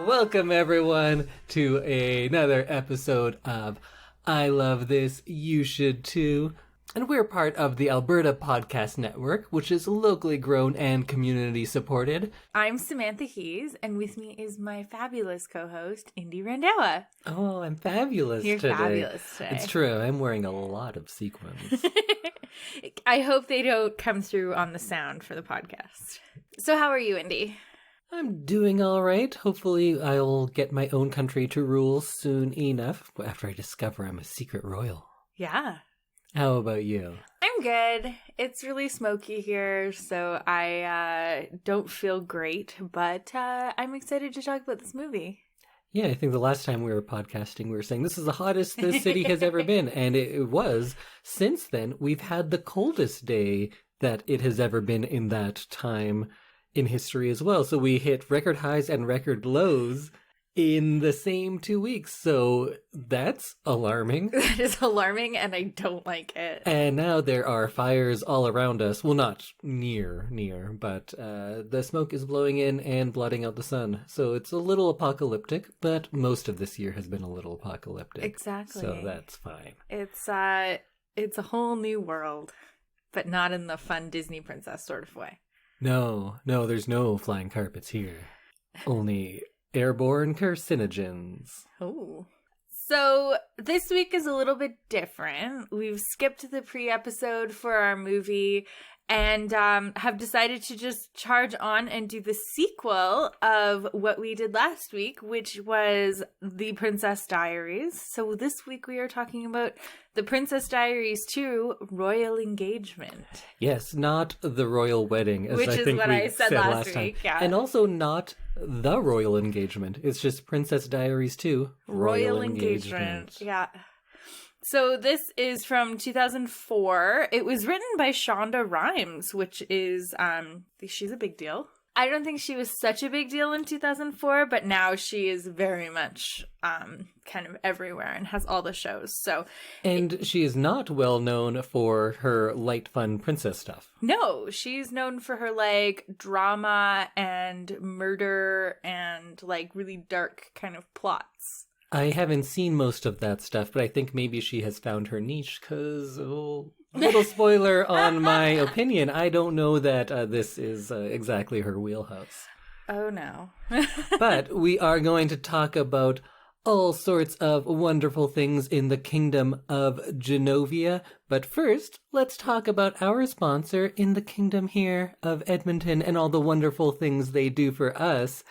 Welcome, everyone, to another episode of I Love This, You Should Too. And we're part of the Alberta Podcast Network, which is locally grown and community supported. I'm Samantha Hees, and with me is my fabulous co-host, Indy Randawa. Oh, I'm fabulous You're today. Fabulous today. It's true. I'm wearing a lot of sequins. I hope they don't come through on the sound for the podcast. So how are you, Indy? I'm doing all right. Hopefully I'll get my own country to rule soon enough, after I discover I'm a secret royal. Yeah. How about you? I'm good. It's really smoky here, so I don't feel great, but I'm excited to talk about this movie. Yeah, I think the last time we were podcasting, we were saying this is the hottest this city has ever been, and it was. Since then, we've had the coldest day that it has ever been in that time in history as well. So we hit record highs and record lows in the same 2 weeks. So that's alarming. That is alarming, and I don't like it. And now there are fires all around us. Well, not near, but the smoke is blowing in and blotting out the sun. So it's a little apocalyptic, but most of this year has been a little apocalyptic. Exactly. So that's fine. It's a whole new world, but not in the fun Disney princess sort of way. No, there's no flying carpets here. Only airborne carcinogens. Oh. So this week is a little bit different. We've skipped the pre-episode for our movie and have decided to just charge on and do the sequel of what we did last week, which was The Princess Diaries. So this week we are talking about The Princess Diaries 2, Royal Engagement. Yes, not the royal wedding, as which I is think what we I said last time. week, yeah. And also not the royal engagement. It's just Princess Diaries 2, Royal Engagement. Yeah. So this is from 2004. It was written by Shonda Rhimes, which is, she's a big deal. I don't think she was such a big deal in 2004, but now she is very much kind of everywhere and has all the shows. And she is not well known for her light, fun princess stuff. No, she's known for her drama and murder and really dark kind of plots. I haven't seen most of that stuff, but I think maybe she has found her niche because, little spoiler on my opinion, I don't know that this is exactly her wheelhouse. Oh, no. But we are going to talk about all sorts of wonderful things in the kingdom of Genovia. But first, let's talk about our sponsor in the kingdom here of Edmonton and all the wonderful things they do for us.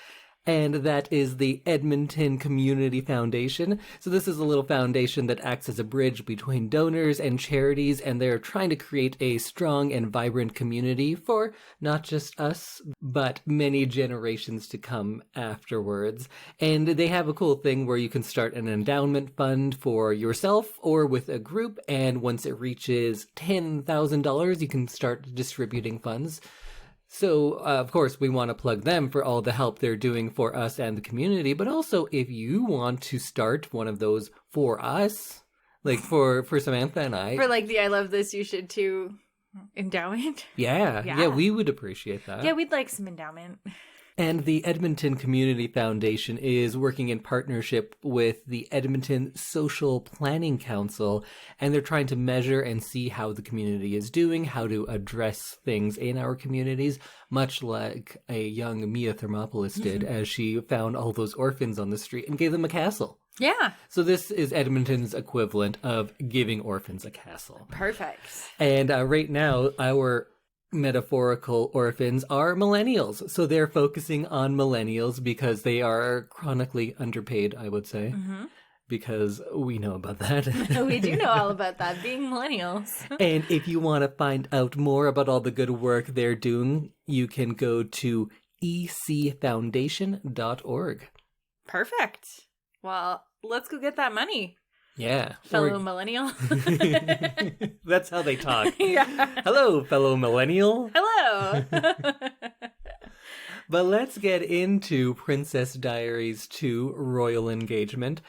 And that is the Edmonton Community Foundation. So this is a little foundation that acts as a bridge between donors and charities, and they're trying to create a strong and vibrant community for not just us, but many generations to come afterwards. And they have a cool thing where you can start an endowment fund for yourself or with a group, and once it reaches $10,000, you can start distributing funds. So, of course, we want to plug them for all the help they're doing for us and the community, but also if you want to start one of those for us, for Samantha and I. For the I Love This, You Should Too endowment? Yeah, we would appreciate that. Yeah, we'd like some endowment. And the Edmonton Community Foundation is working in partnership with the Edmonton Social Planning Council, and they're trying to measure and see how the community is doing, how to address things in our communities, much like a young Mia Thermopolis did as she found all those orphans on the street and gave them a castle. Yeah. So this is Edmonton's equivalent of giving orphans a castle. Perfect. And right now, our metaphorical orphans are millennials. So they're focusing on millennials because they are chronically underpaid, I would say. Mm-hmm. Because we know about that. We do know all about that, being millennials. And if you want to find out more about all the good work they're doing, you can go to ecfoundation.org. Perfect. Well, let's go get that money. Yeah. Fellow millennial. That's how they talk. Yeah. Hello, fellow millennial. Hello. But let's get into Princess Diaries 2, Royal Engagement.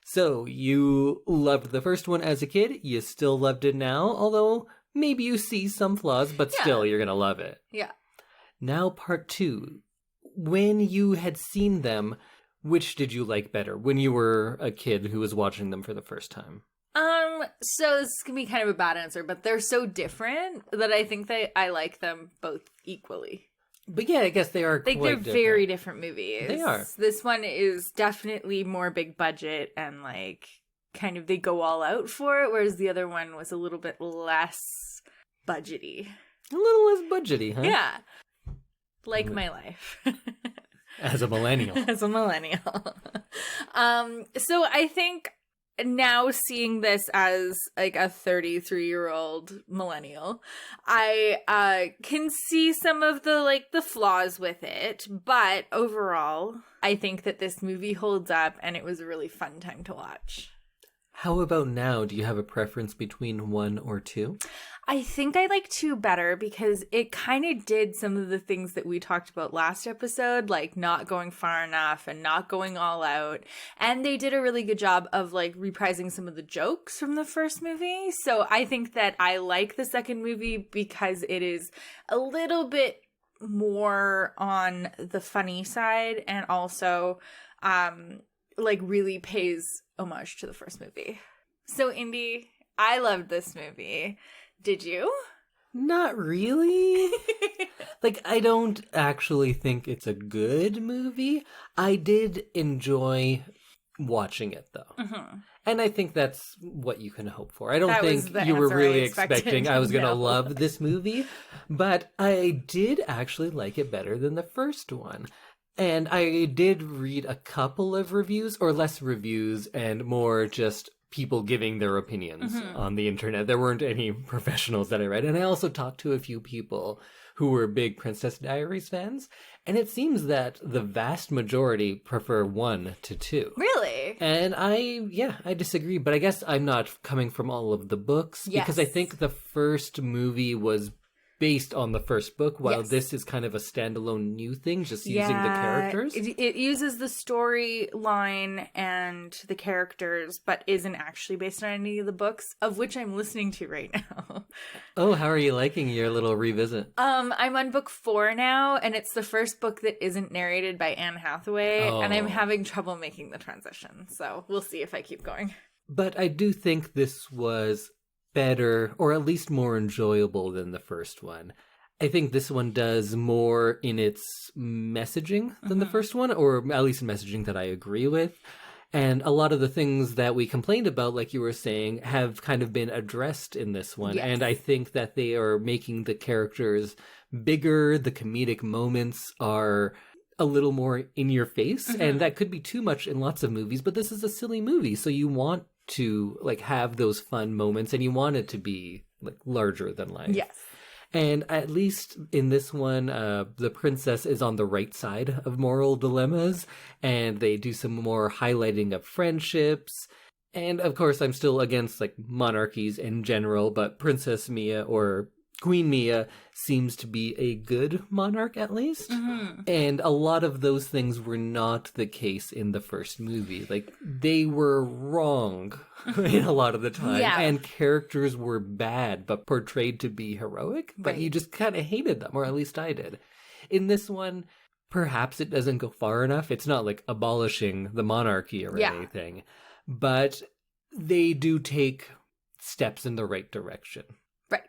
So, you loved the first one as a kid. You still loved it now, although maybe you see some flaws, but still, you're going to love it. Yeah. Now, part 2. When you had seen them, Which did you like better when you were a kid who was watching them for the first time? So this is gonna be kind of a bad answer, but they're so different that I think that I like them both equally. But yeah, I guess they are Like, quite they're different. very different movies. They are. This one is definitely more big budget and, like, kind of they go all out for it, whereas the other one was a little bit less budgety. A little less budgety, huh? Yeah. Like my life. As a millennial. As a millennial. So I think now seeing this as like a 33-year-old millennial, I can see some of the flaws with it, but overall, I think that this movie holds up and it was a really fun time to watch. How about now? Do you have a preference between 1 or 2? I think I like 2 better because it kind of did some of the things that we talked about last episode, like not going far enough and not going all out. And they did a really good job of like reprising some of the jokes from the first movie. So I think that I like the second movie because it is a little bit more on the funny side and also like really pays homage to the first movie. So Indy, I loved this movie. Did you? Not really. Like, I don't actually think it's a good movie. I did enjoy watching it, though. Mm-hmm. And I think that's what you can hope for. I don't think you were really expecting I was going to love this movie. But I did actually like it better than the first one. And I did read a couple of reviews, or less reviews, and more just people giving their opinions on the internet. There weren't any professionals that I read. And I also talked to a few people who were big Princess Diaries fans. And it seems that the vast majority prefer 1 to 2. Really? And I disagree. But I guess I'm not coming from all of the books. Yes. Because I think the first movie was based on the first book, while this is kind of a standalone new thing, just using the characters. It uses the storyline and the characters, but isn't actually based on any of the books, of which I'm listening to right now. Oh, how are you liking your little revisit? I'm on book 4 now, and it's the first book that isn't narrated by Anne Hathaway, and I'm having trouble making the transition, so we'll see if I keep going. But I do think this was better, or at least more enjoyable than the first one. I think this one does more in its messaging than the first one, or at least messaging that I agree with. And a lot of the things that we complained about, like you were saying, have kind of been addressed in this one. Yes. And I think that they are making the characters bigger. The comedic moments are a little more in your face. And that could be too much in lots of movies, but this is a silly movie. So you want to like have those fun moments and you want it to be like larger than life. Yes. And at least in this one, the princess is on the right side of moral dilemmas, and they do some more highlighting of friendships. And of course, I'm still against like monarchies in general, but Princess Mia, or Queen Mia, seems to be a good monarch at least. And a lot of those things were not the case in the first movie. Like, they were wrong a lot of the time. And characters were bad, but portrayed to be heroic. But you just kind of hated them, or at least I did. In this one, perhaps it doesn't go far enough. It's not like abolishing the monarchy or anything. But they do take steps in the right direction. Right.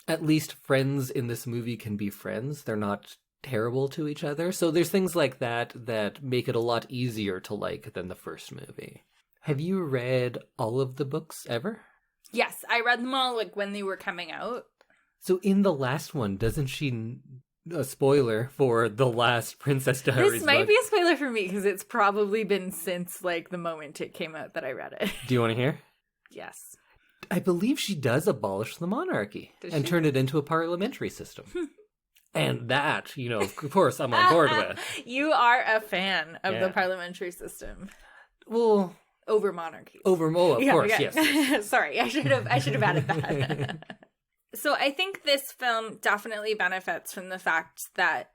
At least friends in this movie can be friends. They're not terrible to each other. So there's things like that that make it a lot easier to like than the first movie. Have you read all of the books ever? Yes, I read them all like when they were coming out. So in the last one, doesn't she... A spoiler for the last Princess Diaries This might book. be a spoiler for me because it's probably been since like the moment it came out that I read it. Do you want to hear? Yes. I believe she does abolish the monarchy and turn it into a parliamentary system. And that, you know, of course, I'm on board with. You are a fan of the parliamentary system. Well, over monarchies. Of course, yes. Sorry, I should have added that. So I think this film definitely benefits from the fact that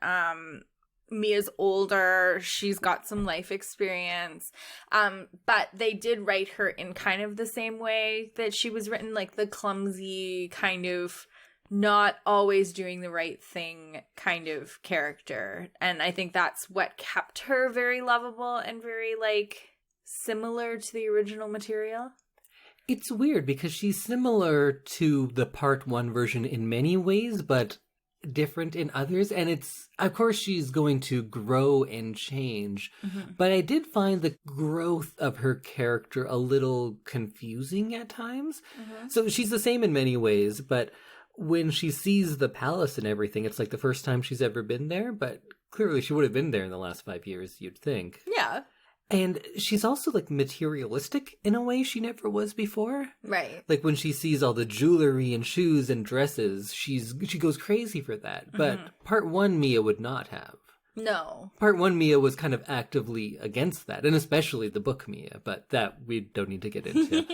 Mia's older, she's got some life experience, but they did write her in kind of the same way that she was written, like the clumsy kind of not always doing the right thing kind of character. And I think that's what kept her very lovable and very, like, similar to the original material. It's weird because she's similar to the part 1 version in many ways, but different in others. And it's, of course, she's going to grow and change. But I did find the growth of her character a little confusing at times. So she's the same in many ways, but when she sees the palace and everything, it's like the first time she's ever been there, but clearly she would have been there in the last 5 years, you'd think. Yeah. And she's also, like, materialistic in a way she never was before. Right. Like, when she sees all the jewelry and shoes and dresses, she goes crazy for that. But part 1 Mia would not have. No. Part 1 Mia was kind of actively against that, and especially the book Mia, but that we don't need to get into.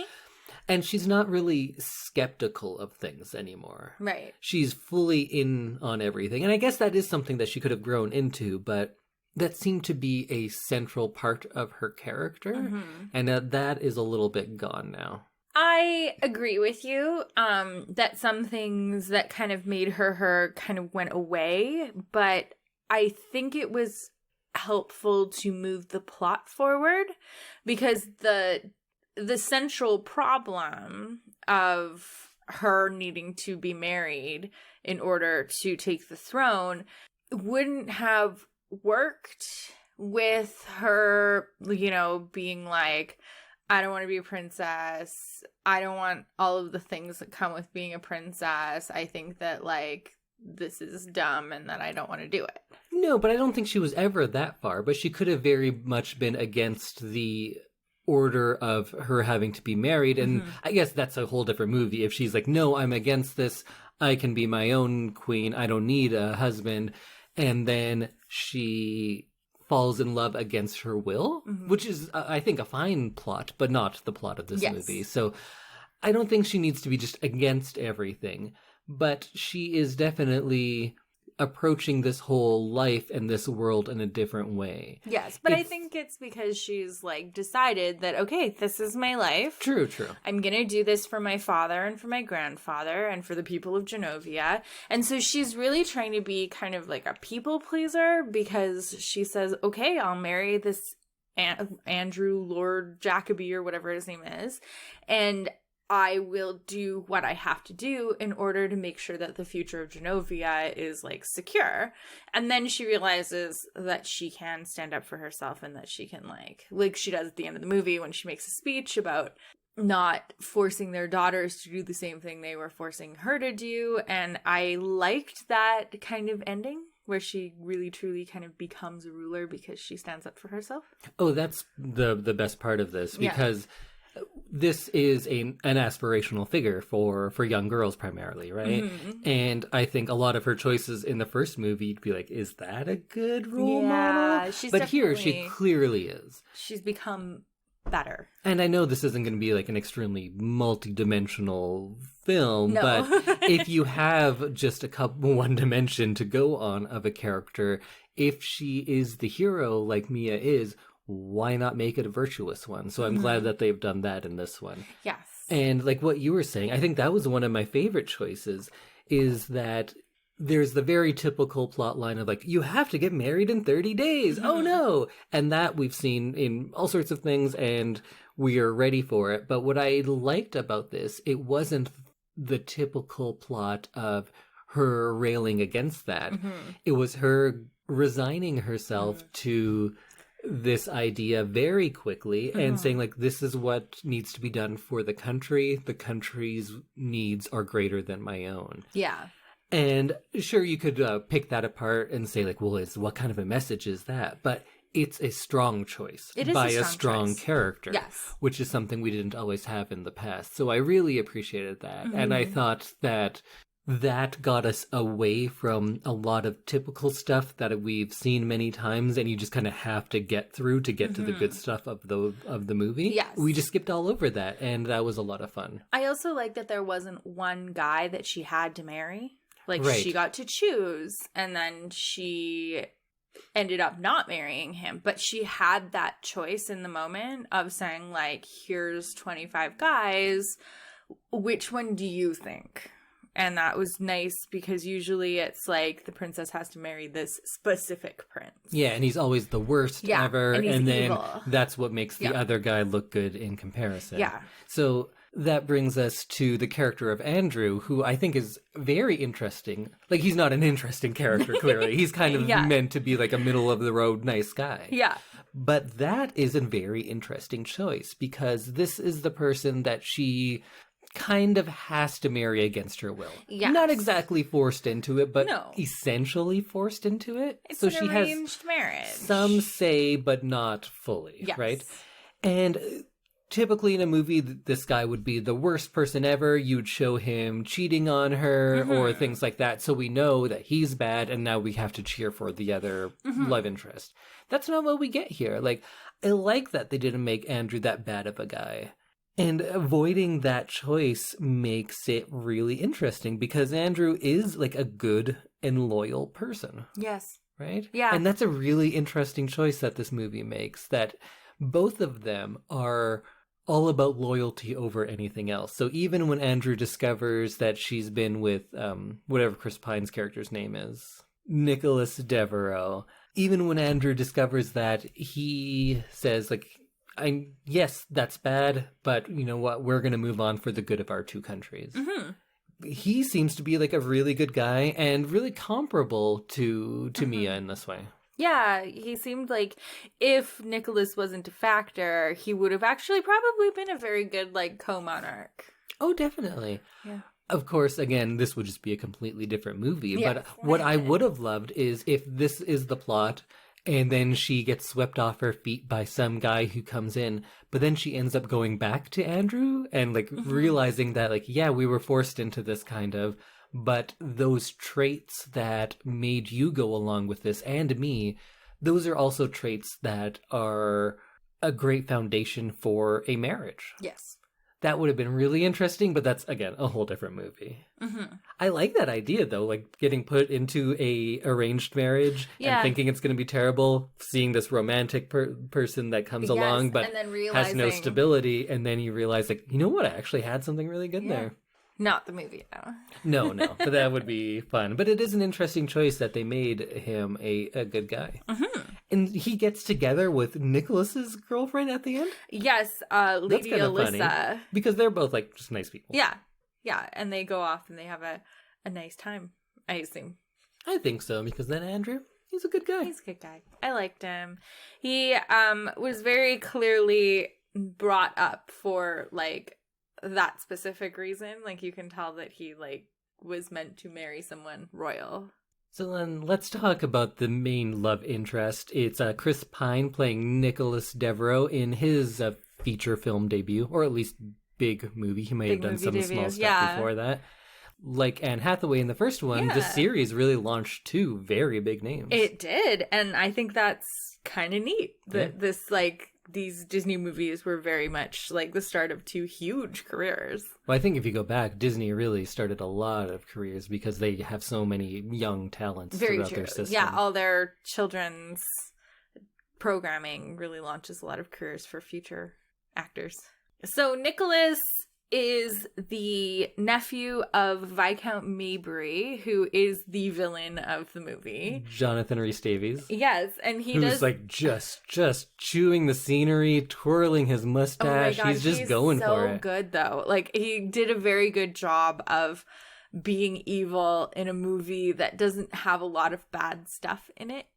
And she's not really skeptical of things anymore. Right. She's fully in on everything. And I guess that is something that she could have grown into, but that seemed to be a central part of her character. And that is a little bit gone now. I agree with you that some things that kind of made her kind of went away, but I think it was helpful to move the plot forward because the central problem of her needing to be married in order to take the throne wouldn't have worked with her, you know, being like, I don't want to be a princess. I don't want all of the things that come with being a princess. I think that, like, this is dumb and that I don't want to do it. No, but I don't think she was ever that far, but she could have very much been against the order of her having to be married, and I guess that's a whole different movie. If she's like, no, I'm against this, I can be my own queen, I don't need a husband, and then she falls in love against her will, which is, I think, a fine plot, but not the plot of this movie. So I don't think she needs to be just against everything, but she is definitely approaching this whole life and this world in a different way. Yes, but I think it's because she's, like, decided that, okay, this is my life. True. I'm gonna do this for my father and for my grandfather and for the people of Genovia. And so she's really trying to be kind of like a people pleaser because she says, okay, I'll marry this Andrew Lord Jacoby or whatever his name is, and I will do what I have to do in order to make sure that the future of Genovia is, like, secure. And then she realizes that she can stand up for herself and that she can, like she does at the end of the movie when she makes a speech about not forcing their daughters to do the same thing they were forcing her to do. And I liked that kind of ending where she really truly kind of becomes a ruler because she stands up for herself. Oh, that's the best part of this, because this is an aspirational figure for young girls primarily, right? And I think a lot of her choices in the first movie, you'd be like, is that a good role model? But here, she clearly is. She's become better. And I know this isn't going to be like an extremely multi-dimensional film, but if you have just one dimension to go on of a character, if she is the hero like Mia is, why not make it a virtuous one? So I'm glad that they've done that in this one. Yes. And like what you were saying, I think that was one of my favorite choices, is that there's the very typical plot line of like, you have to get married in 30 days. Oh no. And that we've seen in all sorts of things and we are ready for it. But what I liked about this, it wasn't the typical plot of her railing against that. It was her resigning herself to this idea very quickly and saying like, this is what needs to be done for the country. The country's needs are greater than my own. Yeah. And sure, you could pick that apart and say like, well, what kind of a message is that? But it's a strong choice by a strong character, which is something we didn't always have in the past. So I really appreciated that. And I thought that got us away from a lot of typical stuff that we've seen many times and you just kind of have to get through to get to the good stuff of the movie. Yes. We just skipped all over that, and that was a lot of fun. I also like that there wasn't one guy that she had to marry. Like, she got to choose, and then she ended up not marrying him. But she had that choice in the moment of saying, like, here's 25 guys. Which one do you think? And that was nice because usually it's like the princess has to marry this specific prince. Yeah, and he's always the worst ever. And then evil. That's what makes the other guy look good in comparison. Yeah. So that brings us to the character of Andrew, who I think is very interesting. Like, he's not an interesting character, clearly. He's kind of meant to be like a middle-of-the-road nice guy. Yeah. But that is a very interesting choice, because this is the person that she kind of has to marry against her will. Yes. Not exactly forced into it, but No. essentially forced into it. It's so an she arranged has marriage. some say, but not fully, Yes. right? And typically in a movie, this guy would be the worst person ever. You'd show him cheating on her or things like that. So we know that he's bad, and now we have to cheer for the other love interest. That's not what we get here. Like, I like that they didn't make Andrew that bad of a guy. And avoiding that choice makes it really interesting, because Andrew is like a good and loyal person. Yes. Right? Yeah. And that's a really interesting choice that this movie makes, that both of them are all about loyalty over anything else. So even when Andrew discovers that she's been with whatever Chris Pine's character's name is, Nicholas Devereaux, even when Andrew discovers that, he says, like, yes, that's bad, but you know what? We're going to move on for the good of our two countries. He seems to be like a really good guy and really comparable to Mia in this way. Yeah, he seemed like if Nicholas wasn't a factor, he would have actually probably been a very good, like, co-monarch. Oh, definitely. Yeah. Of course, again, this would just be a completely different movie. Yes. But what I would have loved is if this is the plot, and then she gets swept off her feet by some guy who comes in, but then she ends up going back to Andrew and, like, realizing that, like, yeah, we were forced into this kind of, but those traits that made you go along with this, and me, those are also traits that are a great foundation for a marriage. Yes. That would have been really interesting, but that's, again, a whole different movie. I like that idea, though, like getting put into a arranged marriage and thinking it's going to be terrible, seeing this romantic person that comes along but and then has no stability, and then you realize, like, you know what, I actually had something really good there. Not the movie, though. No, but that would be fun. But it is an interesting choice that they made him a good guy. And he gets together with Nicholas's girlfriend at the end? Yes, Lady Alyssa. Funny, because they're both, like, just nice people. Yeah, and they go off and they have a nice time, I assume. I think so, because then Andrew, he's a good guy. He's a good guy. I liked him. He was very clearly brought up for, like, that specific reason. Like, you can tell that he, like, was meant to marry someone royal. So then let's talk about the main love interest. It's Chris Pine playing Nicholas Devereaux in his feature film debut, or at least big movie. He may have done some small stuff before that. Like Anne Hathaway in the first one, the series really launched two very big names. It did, and I think that's kind of neat. That this, like, these Disney movies were very much like the start of two huge careers. Well, I think if you go back, Disney really started a lot of careers because they have so many young talents throughout their system. Yeah, all their children's programming really launches a lot of careers for future actors. So Nicholas is the nephew of Viscount Mabrey, who is the villain of the movie. Jonathan Rhys-Davies. Yes, and who's like just chewing the scenery, twirling his mustache. Oh my God, he's going for it. So good, though. Like, he did a very good job of being evil in a movie that doesn't have a lot of bad stuff in it,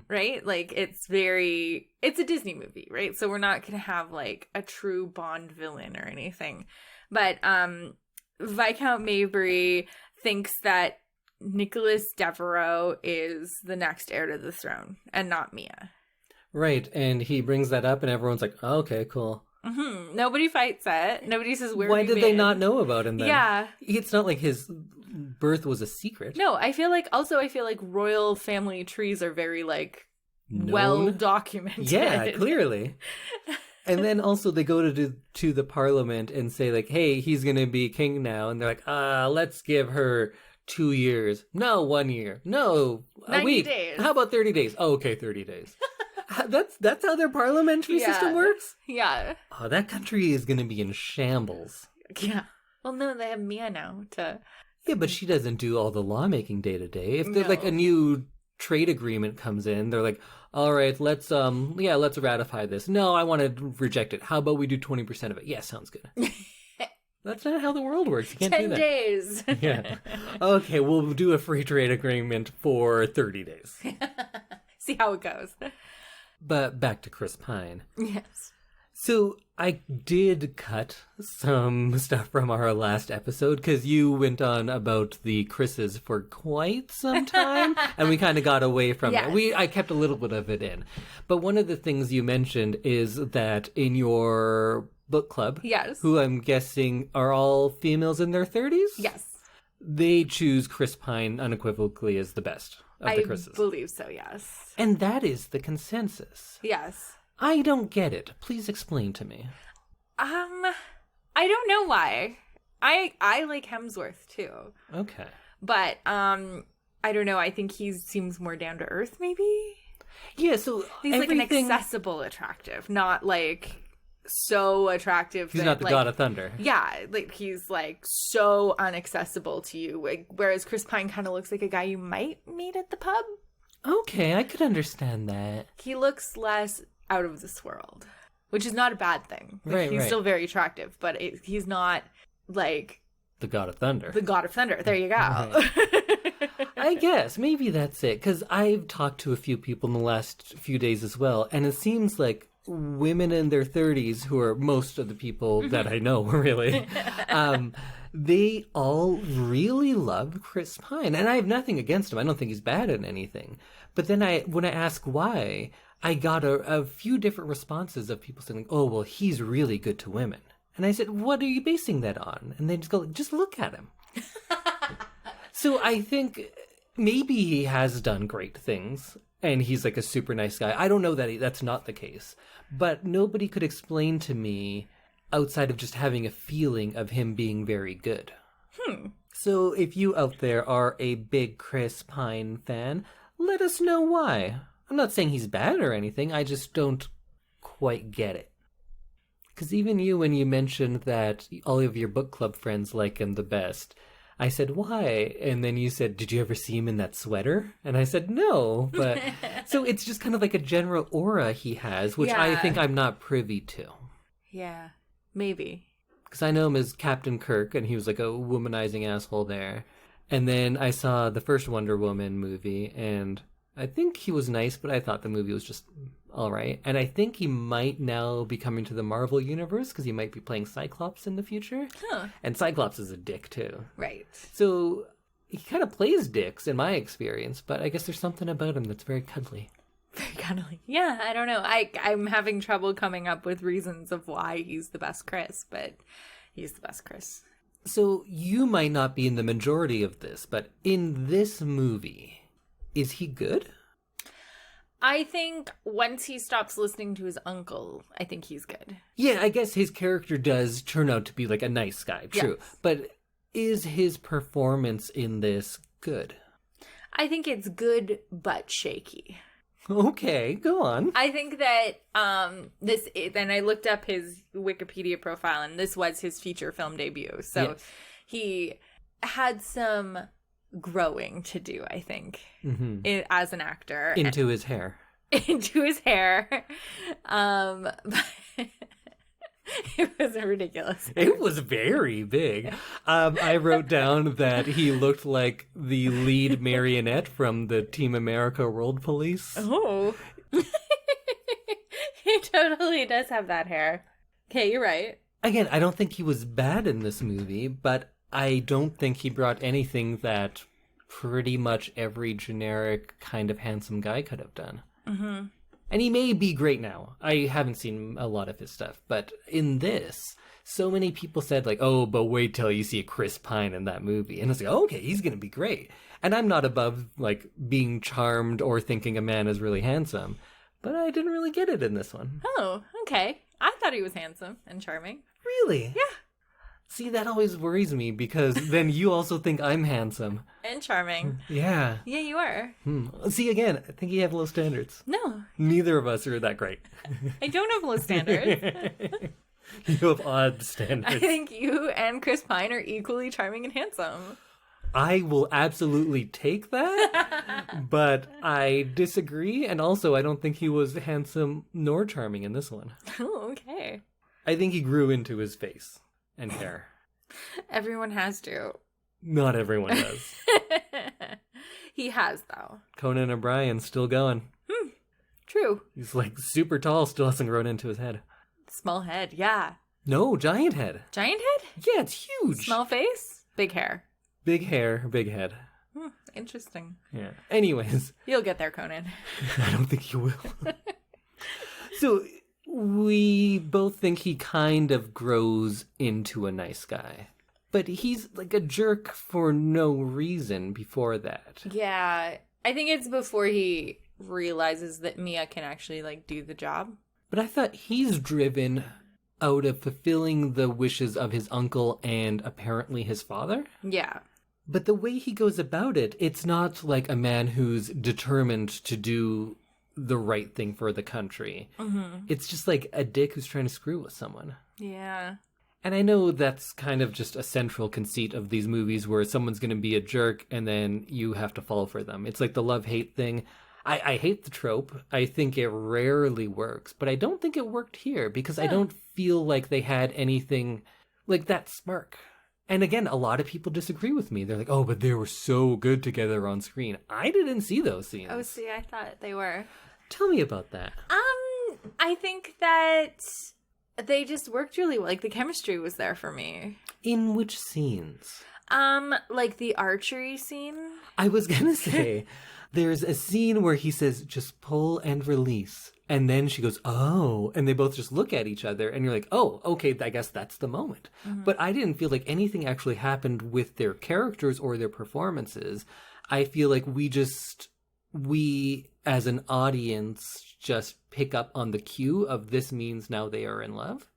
right? Like, it's a Disney movie, right? So we're not going to have, like, a true Bond villain or anything. But Viscount Mabrey thinks that Nicholas Devereaux is the next heir to the throne and not Mia. Right, and he brings that up and everyone's like, oh, okay, cool. Nobody fights it. Nobody says where Why did they not know about him then? Yeah. It's not like his birth was a secret. No, I feel like royal family trees are very, like, well documented. Yeah, clearly. And then also they go to the parliament and say, like, hey, he's going to be king now. And they're like, let's give her 2 years. No, 1 year. No, a week. 90 days. How about 30 days? Oh, okay, 30 days. That's how their parliamentary system works? Yeah. Oh, that country is going to be in shambles. Yeah. Well, no, they have Mia now Yeah, but she doesn't do all the lawmaking day to day. If there's like a new trade agreement comes in, they're like, all right, let's ratify this. No, I want to reject it. How about we do 20% of it? Yeah, sounds good. That's not how the world works. You can't do that. 10 days. Yeah. Okay, we'll do a free trade agreement for 30 days. See how it goes. But back to Chris Pine. Yes. So I did cut some stuff from our last episode because you went on about the Chris's for quite some time, and we kind of got away from it. I kept a little bit of it in. But one of the things you mentioned is that in your book club, yes, who I'm guessing are all females in their 30s? Yes. They choose Chris Pine unequivocally as the best of the Chris's. I believe so, yes. And that is the consensus. Yes. I don't get it. Please explain to me. I don't know why. I like Hemsworth too. Okay. But I don't know. I think he seems more down to earth, maybe. Yeah. So he's like an accessible attractive, not like so attractive. He's not the God of Thunder. Yeah, like he's like so inaccessible to you. Like, whereas Chris Pine kind of looks like a guy you might meet at the pub. Okay, I could understand that. He looks less out of this world, which is not a bad thing. Like, he's still very attractive, but he's not like the God of Thunder. The God of Thunder. There you go. Right. I guess maybe that's it, because I've talked to a few people in the last few days as well, and it seems like women in their 30s, who are most of the people that I know, really, they all really love Chris Pine, and I have nothing against him. I don't think he's bad at anything. But then when I ask why, I got a few different responses of people saying, oh, well, he's really good to women. And I said, what are you basing that on? And they just go, just look at him. So I think maybe he has done great things, and he's like a super nice guy. I don't know that that's not the case. But nobody could explain to me outside of just having a feeling of him being very good. So if you out there are a big Chris Pine fan, let us know why. I'm not saying he's bad or anything. I just don't quite get it. Because even you, when you mentioned that all of your book club friends like him the best, I said, why? And then you said, did you ever see him in that sweater? And I said, no. But so it's just kind of like a general aura he has, which I think I'm not privy to. Yeah, maybe. Because I know him as Captain Kirk, and he was like a womanizing asshole there. And then I saw the first Wonder Woman movie, and I think he was nice, but I thought the movie was just all right. And I think he might now be coming to the Marvel Universe because he might be playing Cyclops in the future. Huh. And Cyclops is a dick, too. Right. So he kind of plays dicks in my experience, but I guess there's something about him that's very cuddly. Very cuddly. Yeah, I don't know. I'm having trouble coming up with reasons of why he's the best Chris, but he's the best Chris. So you might not be in the majority of this, but in this movie, is he good? I think once he stops listening to his uncle, I think he's good. Yeah, I guess his character does turn out to be like a nice guy, true. Yes. But is his performance in this good? I think it's good, but shaky. Okay, go on. I think that and I looked up his Wikipedia profile, and this was his feature film debut. So he had some growing to do, I think, as an actor. Into his hair. Into his hair. But it was ridiculous. It was very big. I wrote down that he looked like the lead marionette from the Team America World Police. Oh. He totally does have that hair. Okay, you're right. Again, I don't think he was bad in this movie, but I don't think he brought anything that pretty much every generic kind of handsome guy could have done. Mm-hmm. And he may be great now. I haven't seen a lot of his stuff. But in this, so many people said, like, oh, but wait till you see Chris Pine in that movie. And I was like, oh, okay, he's going to be great. And I'm not above, like, being charmed or thinking a man is really handsome. But I didn't really get it in this one. Oh, okay. I thought he was handsome and charming. Really? Yeah. See, that always worries me because then you also think I'm handsome. And charming. Yeah. Yeah, you are. See, again, I think you have low standards. No. Neither of us are that great. I don't have low standards. You have odd standards. I think you and Chris Pine are equally charming and handsome. I will absolutely take that, but I disagree. And also, I don't think he was handsome nor charming in this one. Oh, okay. I think he grew into his face and hair. Everyone has to. Not everyone does. He has, though. Conan O'Brien's still going. True. He's like super tall, still hasn't grown into his head. Small head, yeah. No, giant head. Giant head? Yeah, it's huge. Small face? Big hair. Big hair, big head. Interesting. Yeah. Anyways. You'll get there, Conan. I don't think you will. So, we both think he kind of grows into a nice guy. But he's like a jerk for no reason before that. Yeah. I think it's before he realizes that Mia can actually, like, do the job. But I thought he's driven out of fulfilling the wishes of his uncle and apparently his father. Yeah. But the way he goes about it, it's not like a man who's determined to do the right thing for the country. Mm-hmm. It's just like a dick who's trying to screw with someone. Yeah. And I know that's kind of just a central conceit of these movies where someone's going to be a jerk and then you have to fall for them. It's like the love-hate thing. I hate the trope. I think it rarely works, but I don't think it worked here because I don't feel like they had anything like that spark. And again, a lot of people disagree with me. They're like, oh, but they were so good together on screen. I didn't see those scenes. Oh, see, I thought they were. Tell me about that. I think that they just worked really well. Like, the chemistry was there for me. In which scenes? Like the archery scene. I was gonna say, there's a scene where he says, just pull and release. And then she goes, oh, and they both just look at each other and you're like, oh, okay, I guess that's the moment. Mm-hmm. But I didn't feel like anything actually happened with their characters or their performances. I feel like we as an audience just pick up on the cue of this means now they are in love.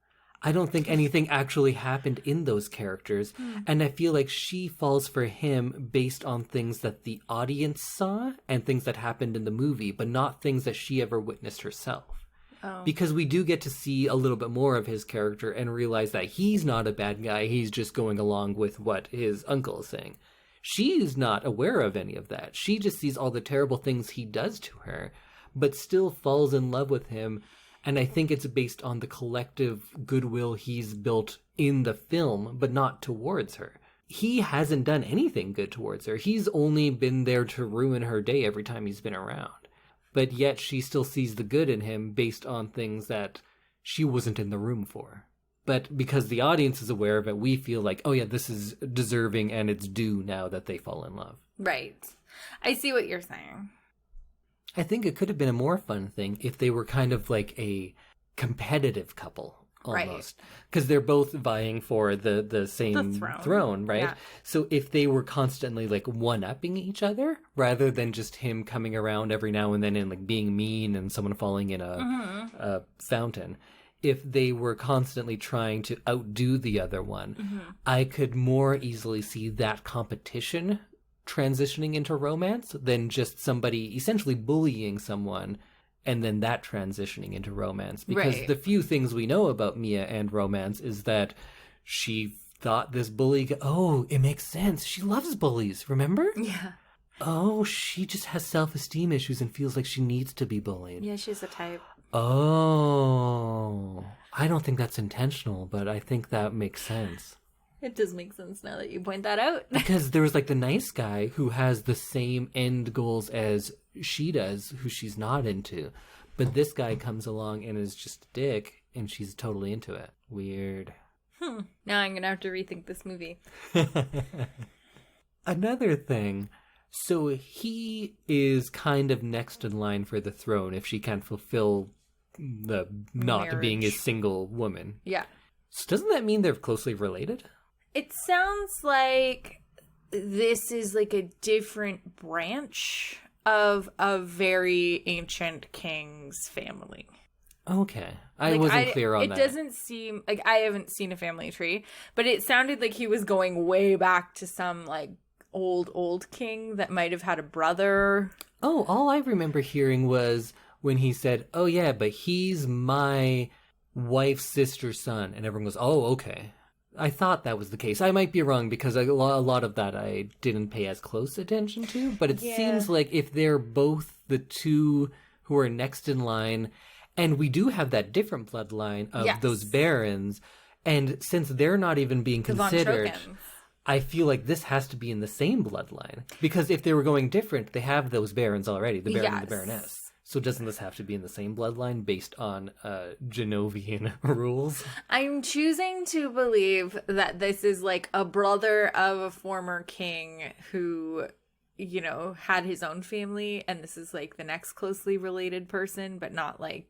I don't think anything actually happened in those characters. And I feel like she falls for him based on things that the audience saw and things that happened in the movie, but not things that she ever witnessed herself. Oh. Because we do get to see a little bit more of his character and realize that he's not a bad guy. He's just going along with what his uncle is saying. She's not aware of any of that. She just sees all the terrible things he does to her, but still falls in love with him. And I think it's based on the collective goodwill he's built in the film, but not towards her. He hasn't done anything good towards her. He's only been there to ruin her day every time he's been around. But yet she still sees the good in him based on things that she wasn't in the room for. But because the audience is aware of it, we feel like, oh yeah, this is deserving and it's due now that they fall in love. Right. I see what you're saying. I think it could have been a more fun thing if they were kind of like a competitive couple, almost. Because they're both vying for the same throne, right? Yeah. So if they were constantly like one-upping each other, rather than just him coming around every now and then and like being mean and someone falling in a fountain, if they were constantly trying to outdo the other one, I could more easily see that competition transitioning into romance than just somebody essentially bullying someone and then that transitioning into romance. Because the few things we know about Mia and romance is that she thought this bully, it makes sense. She loves bullies, remember? Yeah. Oh, she just has self-esteem issues and feels like she needs to be bullied. Yeah, she's a type. Oh, I don't think that's intentional, but I think that makes sense. It does make sense now that you point that out. Because there was like the nice guy who has the same end goals as she does, who she's not into. But this guy comes along and is just a dick, and she's totally into it. Weird. Now I'm going to have to rethink this movie. Another thing. So he is kind of next in line for the throne if she can't fulfill the not marriage. Being a single woman. Yeah. So doesn't that mean they're closely related? It sounds like this is like a different branch of a very ancient king's family. Okay. I wasn't clear on that. It doesn't seem like I haven't seen a family tree, but it sounded like he was going way back to some like old king that might have had a brother. Oh, all I remember hearing was when he said, oh yeah, but he's my wife's sister's son. And everyone goes, oh, okay. I thought that was the case. I might be wrong because a lot of that I didn't pay as close attention to, but it seems like if they're both the two who are next in line, and we do have that different bloodline of those barons, and since they're not even being considered, I feel like this has to be in the same bloodline. Because if they were going different, they have those barons already, the baron and the baroness. So doesn't this have to be in the same bloodline based on Genovian rules? I'm choosing to believe that this is like a brother of a former king who, you know, had his own family, and this is like the next closely related person, but not like...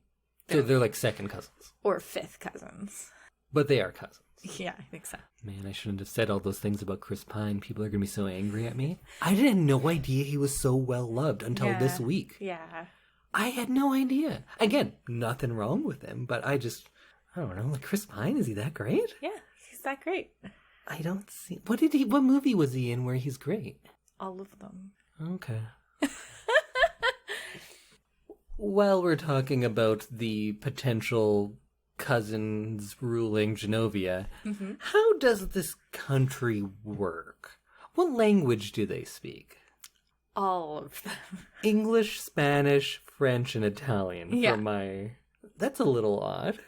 So they're like second cousins. Or fifth cousins. But they are cousins. Yeah, I think so. Man, I shouldn't have said all those things about Chris Pine. People are going to be so angry at me. I had no idea he was so well loved until this week. Yeah. I had no idea. Again, nothing wrong with him, but I don't know, like Chris Pine, is he that great? Yeah, he's that great. I don't see... What movie was he in where he's great? All of them. Okay. While we're talking about the potential cousins ruling Genovia, how does this country work? What language do they speak? All of them. English, Spanish, French, and Italian. That's a little odd.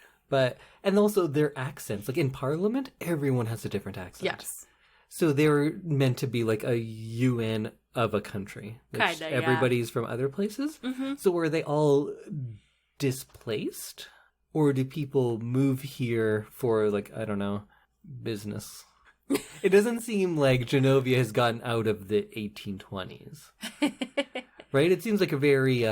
And also their accents. Like in Parliament, everyone has a different accent. Yes. So they're meant to be like a UN of a country. Kinda, everybody's from other places. So are they all displaced? Or do people move here for, like, I don't know, business? It doesn't seem like Genovia has gotten out of the 1820s. Right? It seems like a very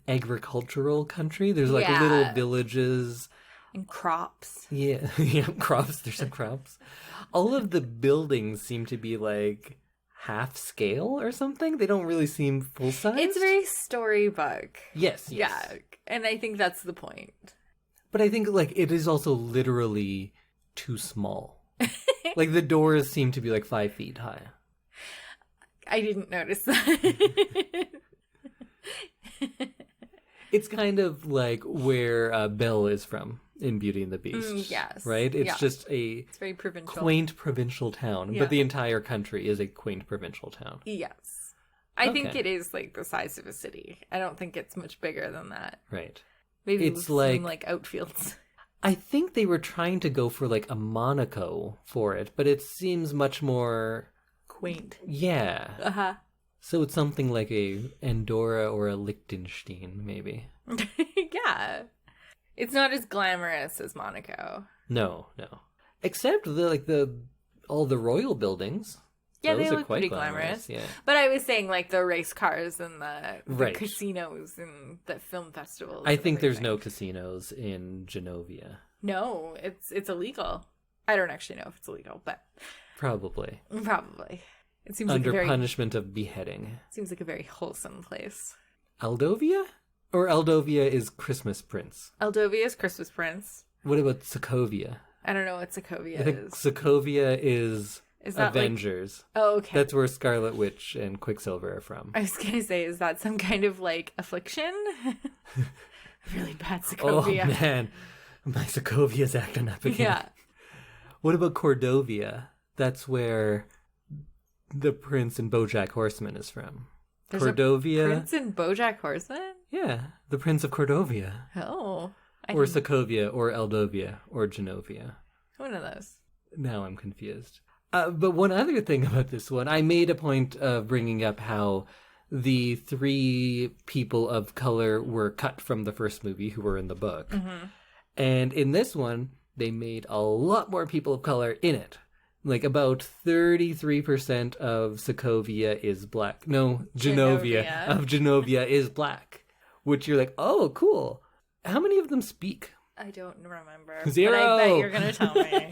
agricultural country. There's like little villages. And crops. Yeah, crops. There's some crops. All of the buildings seem to be like half scale or something. They don't really seem full size. It's very storybook. Yes. Yeah, and I think that's the point. But I think like it is also literally too small. Like the doors seem to be like 5 feet high. I didn't notice that. It's kind of like where Belle is from in Beauty and the Beast. Yes. Right? It's just it's very provincial. Quaint provincial town. But the entire country is a quaint provincial town. Yes. I think it is like the size of a city. I don't think it's much bigger than that. Right. Maybe it's like outfields. I think they were trying to go for like a Monaco for it, but it seems much more... quaint. Yeah. Uh-huh. So it's something like a Andorra or a Liechtenstein, maybe. Yeah. It's not as glamorous as Monaco. No. Except all the royal buildings. Yeah, those they are look quite pretty glamorous. Yeah. But I was saying like the race cars and the casinos and the film festivals. I think there's no casinos in Genovia. No, it's illegal. I don't actually know if it's illegal, but Probably. It seems under like punishment of beheading. Seems like a very wholesome place. Aldovia? Or Aldovia is Christmas Prince? Aldovia is Christmas Prince. What about Sokovia? I don't know what Sokovia I think Sokovia is Avengers. Like... Oh, okay. That's where Scarlet Witch and Quicksilver are from. I was going to say, is that some kind of like affliction? Really bad Sokovia. Oh man, my Sokovia's acting up again. Yeah. What about Cordovia? That's where the Prince and BoJack Horseman is from. There's Cordovia. A Prince and BoJack Horseman? Yeah, the Prince of Cordovia. Oh. Or Sokovia, or Aldovia, or Genovia. One of those. Now I'm confused. But one other thing about this one, I made a point of bringing up how the 3 people of color were cut from the first movie who were in the book. Mm-hmm. And in this one, they made a lot more people of color in it. Like about 33% of Sokovia is black. No, Genovia of Genovia is black. Which you're like, oh, cool. How many of them speak? I don't remember. 0. But I bet you're going to tell me.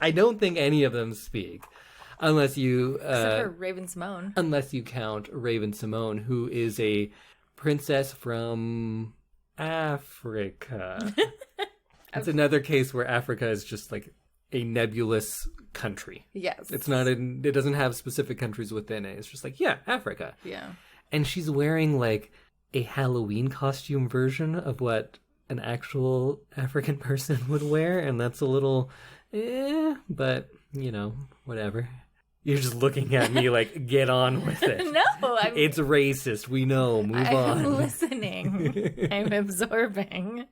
I don't think any of them speak. Unless you... Except for Raven-Symoné. Unless you count Raven-Symoné, who is a princess from Africa. It's another case where Africa is just like a nebulous country. Yes. It doesn't have specific countries within it. It's just like, yeah, Africa. Yeah. And she's wearing like a Halloween costume version of what an actual African person would wear, and that's a little But, whatever. You're just looking at me like, get on with it. No, it's racist. We know. Move on. I'm listening. I'm absorbing.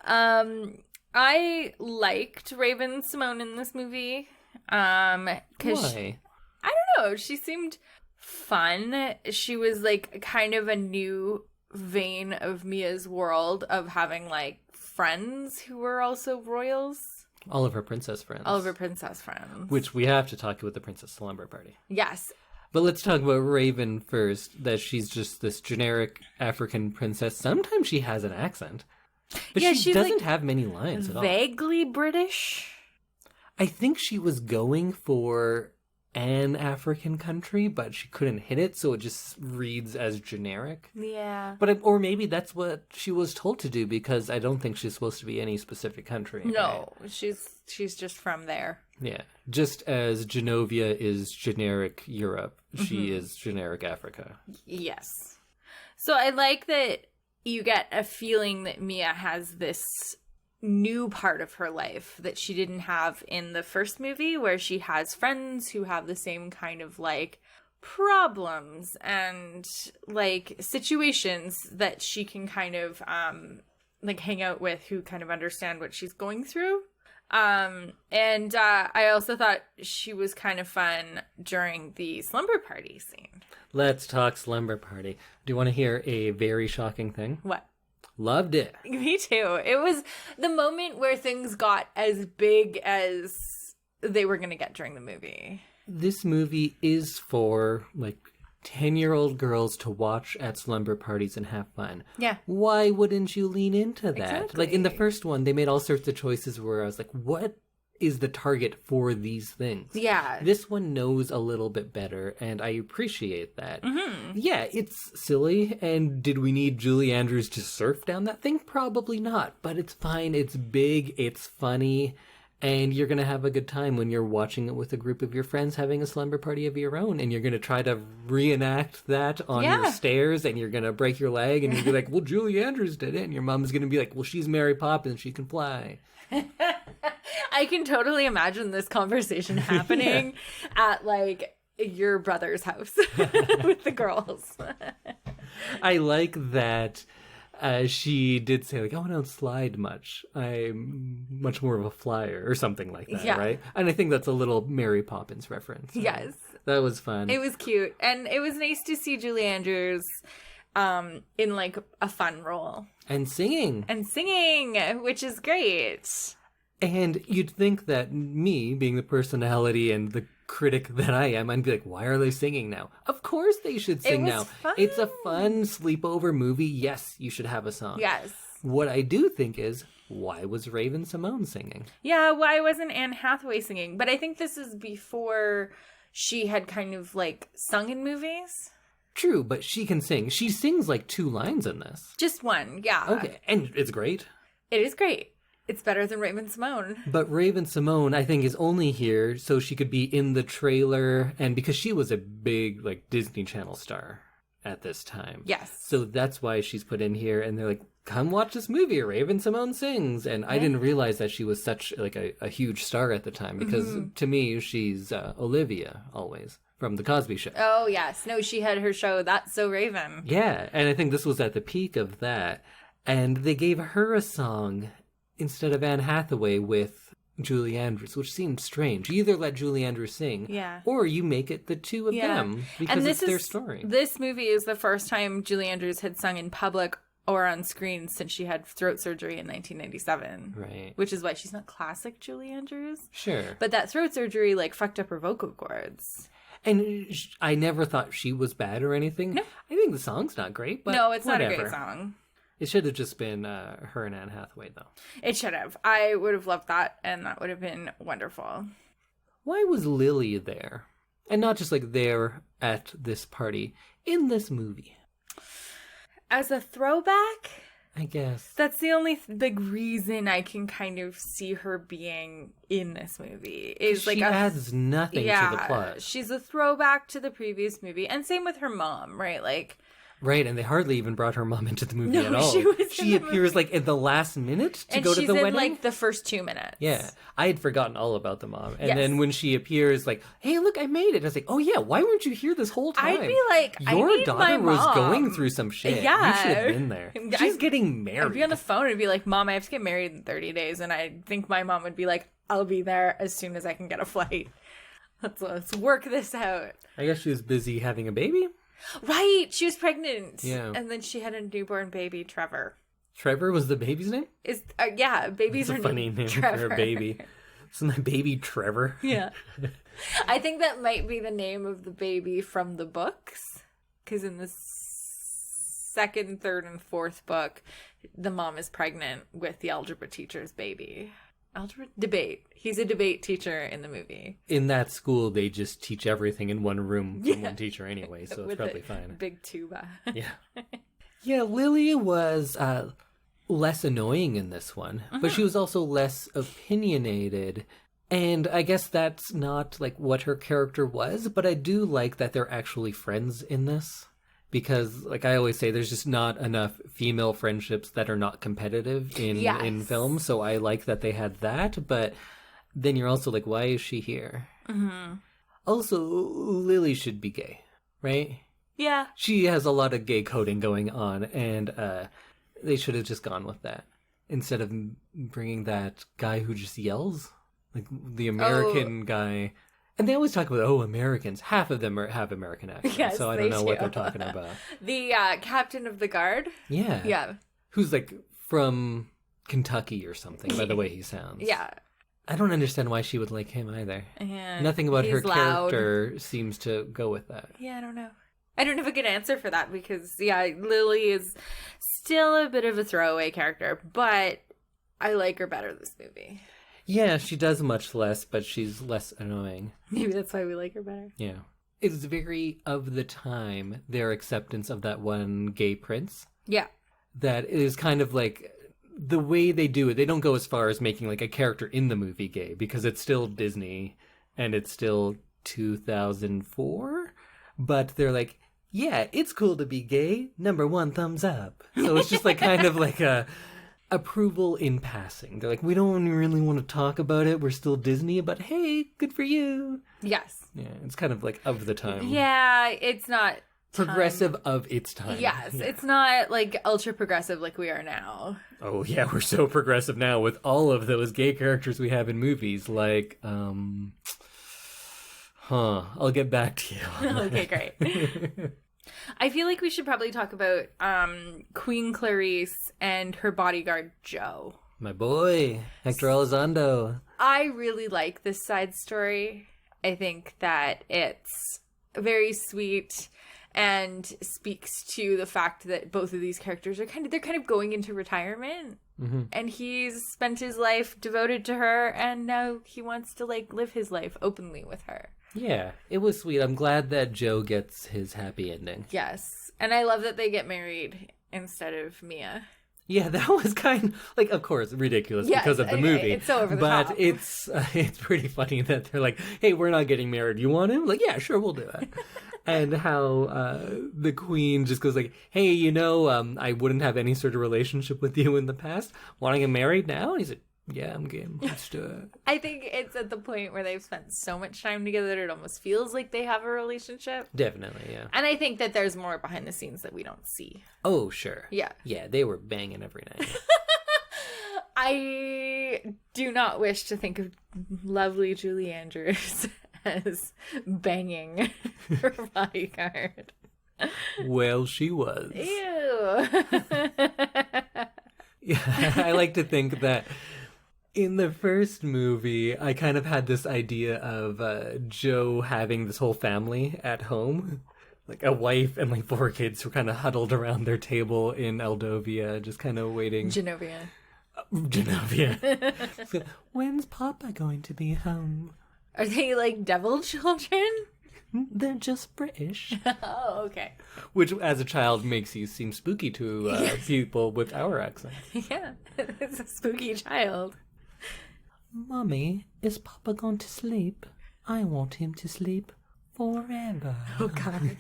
I liked Raven-Symoné in this movie. Why? I don't know. She seemed fun. She was like kind of a new vein of Mia's world of having like friends who were also royals. All of her princess friends. All of her princess friends. Which we have to talk about the Princess Slumber Party. Yes. But let's talk about Raven first, that she's just this generic African princess. Sometimes she has an accent. But she doesn't have many lines at all. Vaguely British. I think she was going for an African country, but she couldn't hit it, so it just reads as generic. Yeah. Or maybe that's what she was told to do, because I don't think she's supposed to be any specific country. No, right? She's just from there. Yeah. Just as Genovia is generic Europe, she is generic Africa. Yes. So I like that you get a feeling that Mia has this new part of her life that she didn't have in the first movie, where she has friends who have the same kind of like problems and like situations that she can kind of like hang out with, who kind of understand what she's going through. And I also thought she was kind of fun during the slumber party scene. Let's talk slumber party. Do you want to hear a very shocking thing? What? Loved it. Me too. It was the moment where things got as big as they were going to get during the movie. This movie is for, like, 10-year-old girls to watch at slumber parties and have fun. Yeah. Why wouldn't you lean into that? Exactly. Like, in the first one, they made all sorts of choices where I was like, what is the target for these things? Yeah. This one knows a little bit better, and I appreciate that. Mm-hmm. Yeah, it's silly, and did we need Julie Andrews to surf down that thing? Probably not, but it's fine, it's big, it's funny, and you're going to have a good time when you're watching it with a group of your friends having a slumber party of your own, and you're going to try to reenact that on your stairs, and you're going to break your leg, and you'll be like, well, Julie Andrews did it, and your mom's going to be like, well, she's Mary Poppins, she can fly. I can totally imagine this conversation happening at like your brother's house with the girls. I like that she did say like, oh, I don't slide much. I'm much more of a flyer or something like that, right? And I think that's a little Mary Poppins reference. Yes. That was fun. It was cute. And it was nice to see Julie Andrews in like a fun role. And singing, which is great. And you'd think that me, being the personality and the critic that I am, I'd be like, why are they singing now? Of course they should sing now. Fun. It's a fun sleepover movie. Yes, you should have a song. Yes. What I do think is, why was Raven-Symoné singing? Yeah, why wasn't Anne Hathaway singing? But I think this is before she had kind of like sung in movies. True, but she can sing. She sings like 2 lines in this. Just one, yeah. Okay, and it's great. It is great. It's better than Raven-Symoné. But Raven-Symoné, I think, is only here so she could be in the trailer, and because she was a big, like, Disney Channel star at this time. Yes. So that's why she's put in here, and they're like, come watch this movie, Raven-Symoné sings. And I didn't realize that she was such, like, a huge star at the time, because to me, she's Olivia, always. From The Cosby Show. Oh, yes. No, she had her show, That's So Raven. Yeah, and I think this was at the peak of that. And they gave her a song instead of Anne Hathaway with Julie Andrews, which seemed strange. You either let Julie Andrews sing, or you make it the two of them, because it's their story. This movie is the first time Julie Andrews had sung in public or on screen since she had throat surgery in 1997. Right. Which is why she's not classic Julie Andrews. Sure. But that throat surgery, like, fucked up her vocal cords. And I never thought she was bad or anything. No. I think the song's not great, but no, it's whatever. not a great song. It should have just been her and Anne Hathaway, though. It should have. I would have loved that, and that would have been wonderful. Why was Lily there? And not just, like, there at this party, in this movie? As a throwback? I guess. That's the only big reason I can kind of see her being in this movie. Is like she adds nothing to the plot. She's a throwback to the previous movie. And same with her mom, right? Like, Right, and they hardly even brought her mom into the movie at all. She appears like in the last minute to go to the wedding. And she's in like the first 2 minutes. Yeah, I had forgotten all about the mom. And then when she appears like, hey, look, I made it. I was like, oh yeah, why weren't you here this whole time? I'd be like, your daughter was going through some shit. Yeah. You should have been there. She's getting married. I'd be on the phone and be like, Mom, I have to get married in 30 days. And I think my mom would be like, I'll be there as soon as I can get a flight. Let's work this out. I guess she was busy having a baby. Right, she was pregnant. Yeah. And then she had a newborn baby, Trevor. Trevor was the baby's name? Yeah, babies are a funny name Trevor. for a baby. It's my baby Trevor. Yeah. I think that might be the name of the baby from the books. Because in the second, third, and fourth book, the mom is pregnant with the algebra teacher's baby. Debate. He's a debate teacher in the movie. In that school, they just teach everything in one room from one teacher anyway, so it's probably fine. Big tuba. Yeah. Yeah, Lily was less annoying in this one, but she was also less opinionated. And I guess that's not like what her character was, but I do like that they're actually friends in this. Because, like I always say, there's just not enough female friendships that are not competitive in film. So I like that they had that. But then you're also like, why is she here? Mm-hmm. Also, Lily should be gay, right? Yeah. She has a lot of gay coding going on. And they should have just gone with that. Instead of bringing that guy who just yells. Like the American guy. And they always talk about, Americans. Half of them have American accents, yes, so I don't know what they're talking about. The captain of the guard? Yeah. Yeah. Who's like from Kentucky or something, by the way he sounds. Yeah. I don't understand why she would like him either. Yeah. Nothing about her character seems to go with that. Yeah, I don't know. I don't have a good answer for that because, Lily is still a bit of a throwaway character, but I like her better this movie. Yeah, she does much less, but she's less annoying. Maybe that's why we like her better. Yeah. It's very of the time, their acceptance of that one gay prince. Yeah. That is kind of like the way they do it. They don't go as far as making like a character in the movie gay because it's still Disney and it's still 2004. But they're like, yeah, it's cool to be gay. #1 thumbs up. So it's just like kind of like a approval in passing. They're like, we don't really want to talk about it. We're still Disney, but hey, good for you. Yes. Yeah, it's kind of like of the time. Yeah, it's not progressive of its time. Yes, yeah. It's not like ultra progressive like we are now. Oh yeah, we're so progressive now with all of those gay characters we have in movies. Like, I'll get back to you. Okay, great. I feel like we should probably talk about Queen Clarice and her bodyguard, Joe. My boy, Héctor Elizondo. I really like this side story. I think that it's very sweet and speaks to the fact that both of these characters are kind of going into retirement. Mm-hmm. And he's spent his life devoted to her, and now he wants to like live his life openly with her. Yeah, it was sweet. I'm glad that Joe gets his happy ending. Yes. And I love that they get married instead of Mia. Yeah, that was kind of, like, of course, ridiculous because of the movie. It's so over the top. But it's pretty funny that they're like, hey, we're not getting married. You want him? Like, yeah, sure, we'll do it. And how the queen just goes like, hey, I wouldn't have any sort of relationship with you in the past. Want to get married now? And he's like, yeah, I'm game. Let's do it. I think it's at the point where they've spent so much time together that it almost feels like they have a relationship. Definitely, yeah. And I think that there's more behind the scenes that we don't see. Oh, sure. Yeah. Yeah, they were banging every night. I do not wish to think of lovely Julie Andrews as banging her bodyguard. Well, she was. Ew. Yeah, I like to think that in the first movie, I kind of had this idea of Joe having this whole family at home. Like a wife and like 4 kids who are kind of huddled around their table in Eldovia, just kind of waiting. Genovia. So, when's Papa going to be home? Are they like devil children? They're just British. Oh, okay. Which, as a child, makes you seem spooky to people with our accents. Yeah, it's a spooky child. Mummy, is Papa gone to sleep? I want him to sleep. forever. Oh, God.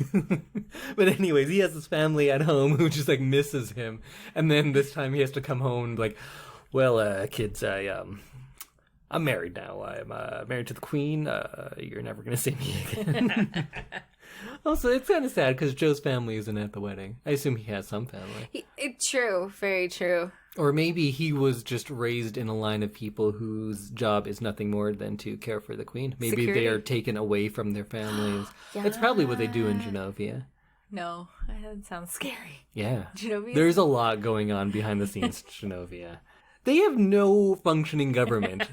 But anyways, he has his family at home who just, like, misses him. And then this time he has to come home and, like, well, kids, I'm married now. I'm married to the queen. You're never going to see me again. Also, it's kind of sad because Joe's family isn't at the wedding. I assume he has some family. True. Very true. Or maybe he was just raised in a line of people whose job is nothing more than to care for the queen. Maybe Security. they are taken away from their families. Yeah. That's probably what they do in Genovia. No, that sounds scary. Yeah. Genovia? There's a lot going on behind the scenes in Genovia. They have no functioning government.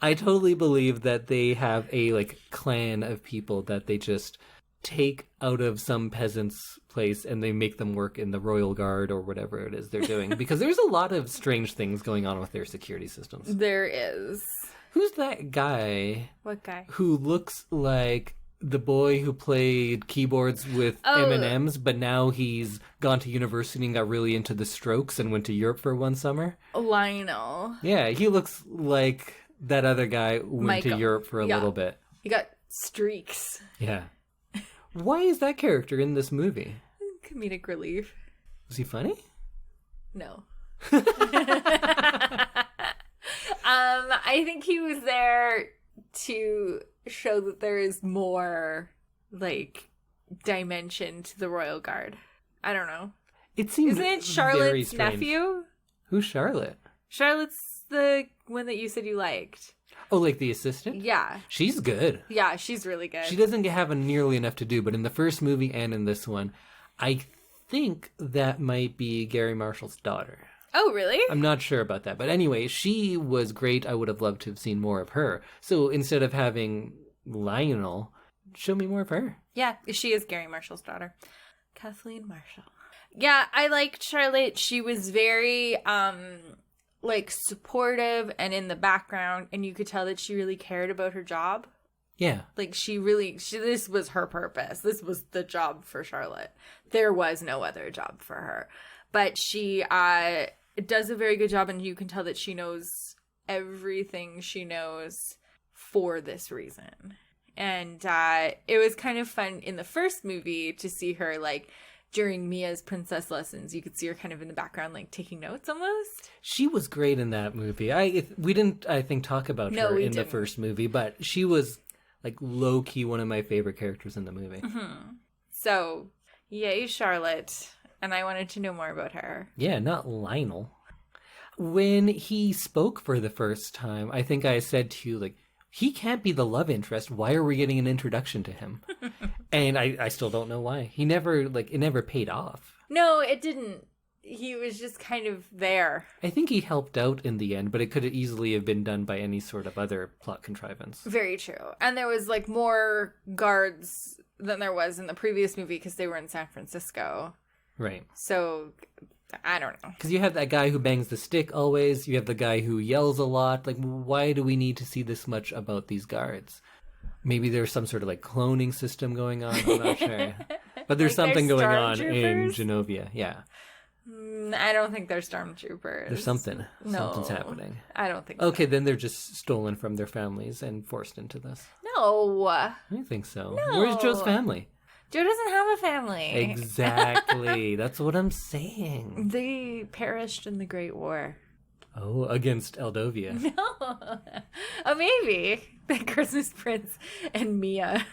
I totally believe that they have a, like, clan of people that they just take out of some peasant's place and they make them work in the royal guard or whatever it is they're doing. Because there's a lot of strange things going on with their security systems. There is. Who's that guy? What guy? Who looks like the boy who played keyboards with M&M's, but now he's gone to university and got really into the Strokes and went to Europe for one summer? Lionel. Yeah, he looks like that other guy went to Europe for a little bit. He got streaks. Yeah. Why is that character in this movie? Comedic relief. Was he funny? No. I think he was there to show that there is more, like, dimension to the Royal Guard. I don't know. It seems Isn't it Charlotte's nephew? Who's Charlotte? Charlotte's the one that you said you liked. Oh, like the assistant? Yeah. She's good. Yeah, she's really good. She doesn't have nearly enough to do, but in the first movie and in this one, I think that might be Garry Marshall's daughter. Oh, really? I'm not sure about that. But anyway, she was great. I would have loved to have seen more of her. So instead of having Lionel, show me more of her. Yeah, she is Garry Marshall's daughter. Kathleen Marshall. Yeah, I liked Charlotte. She was very, like, supportive and in the background, and you could tell that she really cared about her job. Yeah. Like, this was her purpose. This was the job for Charlotte. There was no other job for her. But she does a very good job, and you can tell that she knows everything she knows for this reason. And it was kind of fun in the first movie to see her, like, during Mia's princess lessons. You could see her kind of in the background, like, taking notes almost. She was great in that movie. We didn't, I think, talk about her in the first movie, but she was, like, low-key one of my favorite characters in the movie. Mm-hmm. So, yay, Charlotte. And I wanted to know more about her. Yeah, not Lionel. When he spoke for the first time, I think I said to you, like, he can't be the love interest. Why are we getting an introduction to him? And I still don't know why. He never, like, it never paid off. No, it didn't. He was just kind of there. I think he helped out in the end, but it could easily have been done by any sort of other plot contrivance. Very true. And there was, like, more guards than there was in the previous movie because they were in San Francisco. Right. So, I don't know. Because you have that guy who bangs the stick always. You have the guy who yells a lot. Like, why do we need to see this much about these guards? Maybe there's some sort of, like, cloning system going on. I'm not sure. But there's like something going on in Genovia. Yeah. I don't think they're stormtroopers. There's something. No. Something's happening. I don't think so. Okay, then they're just stolen from their families and forced into this. No. I think so. No. Where's Joe's family? Joe doesn't have a family. Exactly. That's what I'm saying. They perished in the Great War. Oh, against Eldovia. No. Oh, maybe. The Christmas Prince and Mia.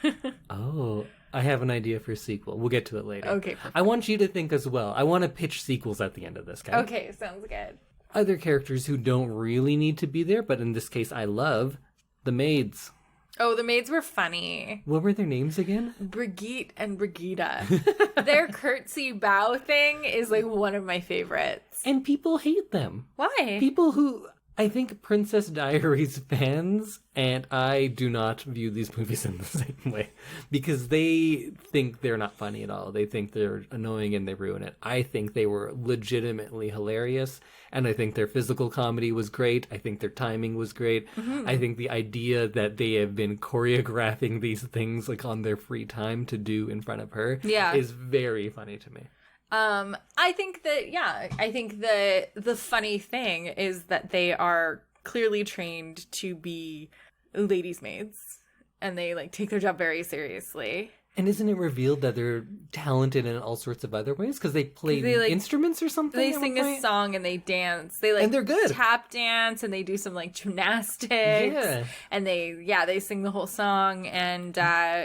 Oh, I have an idea for a sequel. We'll get to it later. Okay. Perfect. I want you to think as well. I want to pitch sequels at the end of this, guy. Okay, sounds good. Other characters who don't really need to be there, but in this case I love, the maids. Oh, the maids were funny. What were their names again? Brigitte and Brigitta. Their curtsy bow thing is like one of my favorites. And people hate them. Why? People who, I think Princess Diaries fans and I do not view these movies in the same way. Because they think they're not funny at all. They think they're annoying and they ruin it. I think they were legitimately hilarious. And I think their physical comedy was great. I think their timing was great. Mm-hmm. I think the idea that they have been choreographing these things like on their free time to do in front of her is very funny to me. I think the funny thing is that they are clearly trained to be ladies' maids. and they like take their job very seriously. And isn't it revealed that they're talented in all sorts of other ways? Because they play instruments or something? They sing a song and they dance. They like and they're good. Tap dance and they do some like gymnastics. Yeah. And they sing the whole song. And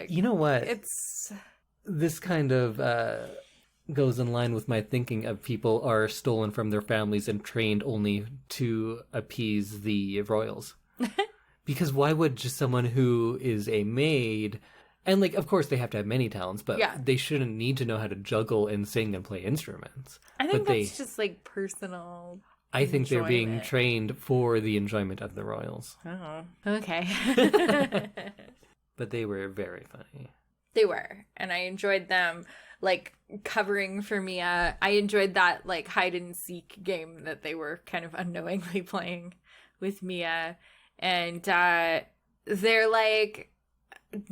you know what? It's this kind of goes in line with my thinking of people are stolen from their families and trained only to appease the royals. Because why would just someone who is a maid... And, like, of course, they have to have many talents, but they shouldn't need to know how to juggle and sing and play instruments. I think that's just, like, personal I think they're being trained for the enjoyment of the royals. Oh, okay. But they were very funny. They were. And I enjoyed them, like, covering for Mia. I enjoyed that, like, hide-and-seek game that they were kind of unknowingly playing with Mia. And they're, like...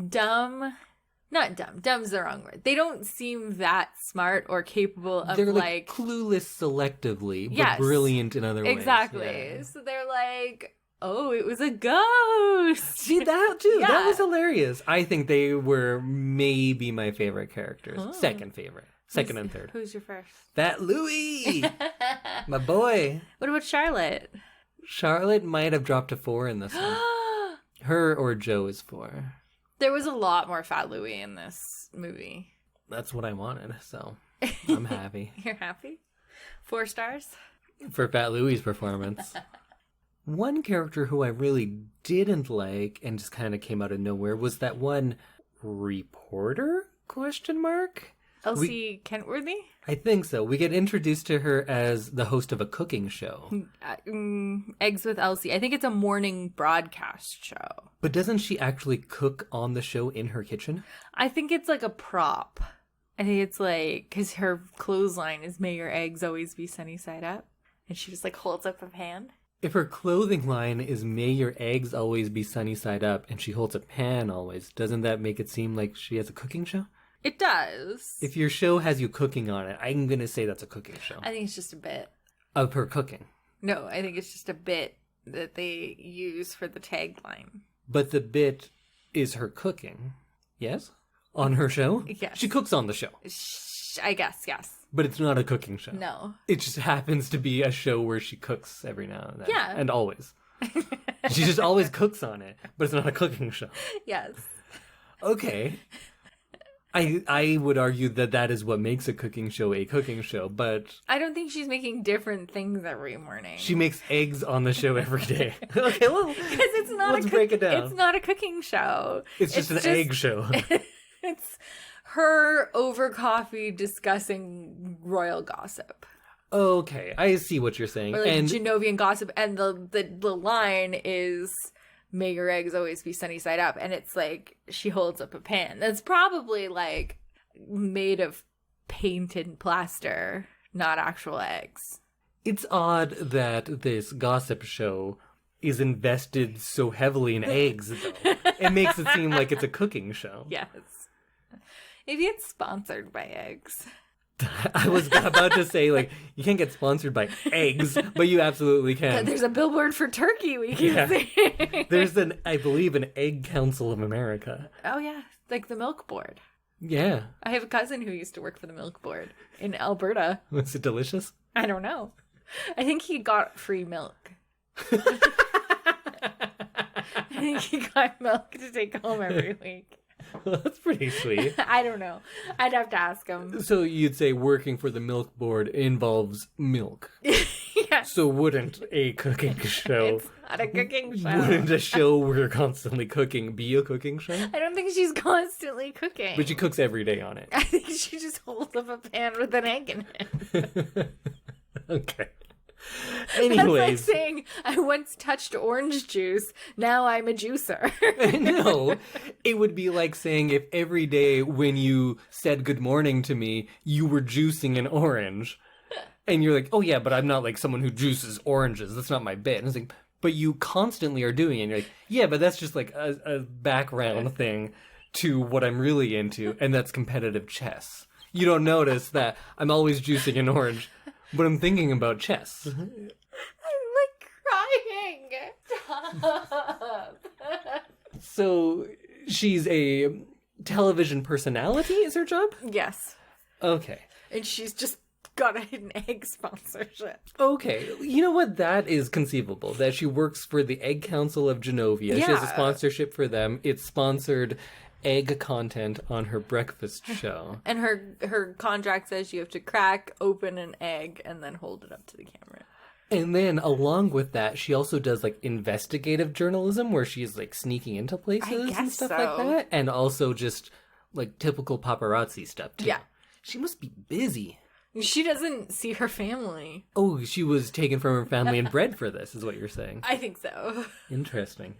dumb's the wrong word. They don't seem that smart or capable of they're like clueless selectively, but yes, brilliant in other ways. Exactly. Yeah. So they're like, oh, it was a ghost. See that too? Yeah. That was hilarious. I think they were maybe my favorite characters. Oh. Second favorite. Second and third. Who's your first? That Louis. My boy. What about Charlotte? Charlotte might have dropped to 4 in this one. Her or Joe is 4. There was a lot more Fat Louis in this movie. That's what I wanted, so I'm happy. You're happy? 4 stars? For Fat Louis' performance. One character who I really didn't like and just kind of came out of nowhere was that one reporter? ? Elsie Kentworthy? I think so. We get introduced to her as the host of a cooking show. Eggs with Elsie. I think it's a morning broadcast show. But doesn't she actually cook on the show in her kitchen? I think it's like a prop. I think it's like, because her clothesline is "May your eggs always be sunny side up." And she just like holds up a pan. If her clothing line is "May your eggs always be sunny side up," and she holds a pan always, doesn't that make it seem like she has a cooking show? It does. If your show has you cooking on it, I'm going to say that's a cooking show. I think it's just a bit. Of her cooking? No, I think it's just a bit that they use for the tagline. But the bit is her cooking, yes? On her show? Yes. She cooks on the show. I guess, yes. But it's not a cooking show. No. It just happens to be a show where she cooks every now and then. Yeah. And always. She just always cooks on it, but it's not a cooking show. Yes. Okay. I would argue that is what makes a cooking show, but... I don't think she's making different things every morning. She makes eggs on the show every day. Okay, well, because it's not let's break it down. It's not a cooking show. It's just an egg show. It's her over coffee discussing royal gossip. Okay, I see what you're saying. Or like Genovian gossip, and the line is... "May your eggs always be sunny side up," and it's like she holds up a pan that's probably like made of painted plaster, not actual eggs. It's odd that this gossip show is invested so heavily in eggs, though. It makes it seem like it's a cooking show. Yes. Maybe it's sponsored by eggs. I was about to say, like, you can't get sponsored by eggs, but you absolutely can. There's a billboard for turkey we can see. There's I believe, an Egg Council of America. Oh, yeah. Like the Milk Board. Yeah. I have a cousin who used to work for the Milk Board in Alberta. Was it delicious? I don't know. I think he got free milk. I think he got milk to take home every week. Well, that's pretty sweet. I don't know. I'd have to ask him. So you'd say working for the Milk Board involves milk. Yes. So wouldn't a cooking show... It's not a cooking show. Wouldn't a show where you're constantly cooking be a cooking show? I don't think she's constantly cooking. But she cooks every day on it. I think she just holds up a pan with an egg in it. Okay. Anyways. That's like saying, I once touched orange juice, now I'm a juicer. No, it would be like saying if every day when you said good morning to me, you were juicing an orange. And you're like, oh yeah, but I'm not like someone who juices oranges. That's not my bit. And it's like, but you constantly are doing it. And you're like, yeah, but that's just like a background thing to what I'm really into. And that's competitive chess. You don't notice that I'm always juicing an orange. But I'm thinking about chess. I'm like crying. Stop. So She's a television personality, is her job? Yes. Okay. And she's just got a hidden egg sponsorship. Okay. You know what? That is conceivable. That she works for the Egg Council of Genovia. She has a sponsorship for them. It's sponsored egg content on her breakfast show. And her contract says you have to crack open an egg and then hold it up to the camera. And then along with that, she also does like investigative journalism where she's like sneaking into places and stuff like that. And also just like typical paparazzi stuff too. Yeah. She must be busy. She doesn't see her family. Oh, she was taken from her family and bred for this, is what you're saying. I think so. Interesting.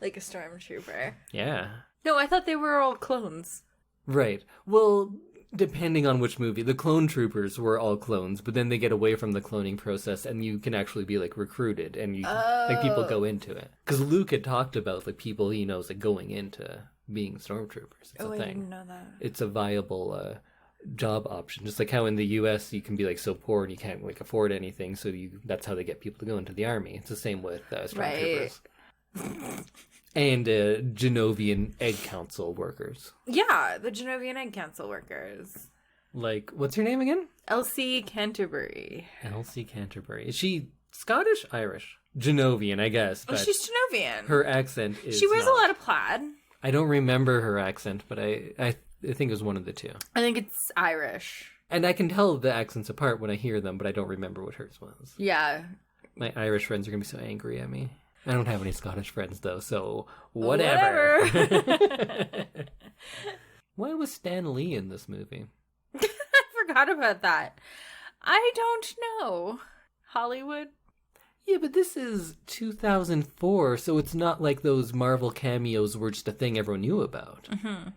Like a stormtrooper. Yeah. No, I thought they were all clones. Right. Well, depending on which movie, the clone troopers were all clones, but then they get away from the cloning process and you can actually be like recruited and you like people go into it. Because Luke had talked about like people he knows like going into being stormtroopers. It's a thing. I didn't know that. It's a viable job option. Just like how in the US you can be like so poor and you can't like afford anything, so that's how they get people to go into the army. It's the same with stormtroopers. Right. And Genovian Egg Council workers. Yeah, the Genovian Egg Council workers. Like, what's her name again? Elsie Canterbury. Elsie Canterbury. Is she Scottish? Irish? Genovian, I guess. But she's Genovian. her accent is She wears not. a lot of plaid. I don't remember her accent, but I think it was one of the two. I think it's Irish. And I can tell the accents apart when I hear them, but I don't remember what hers was. Yeah. My Irish friends are going to be so angry at me. I don't have any Scottish friends, though, so whatever. Why was Stan Lee in this movie? I forgot about that. I don't know. Hollywood? Yeah, but this is 2004, so it's not like those Marvel cameos were just a thing everyone knew about. Mm-hmm.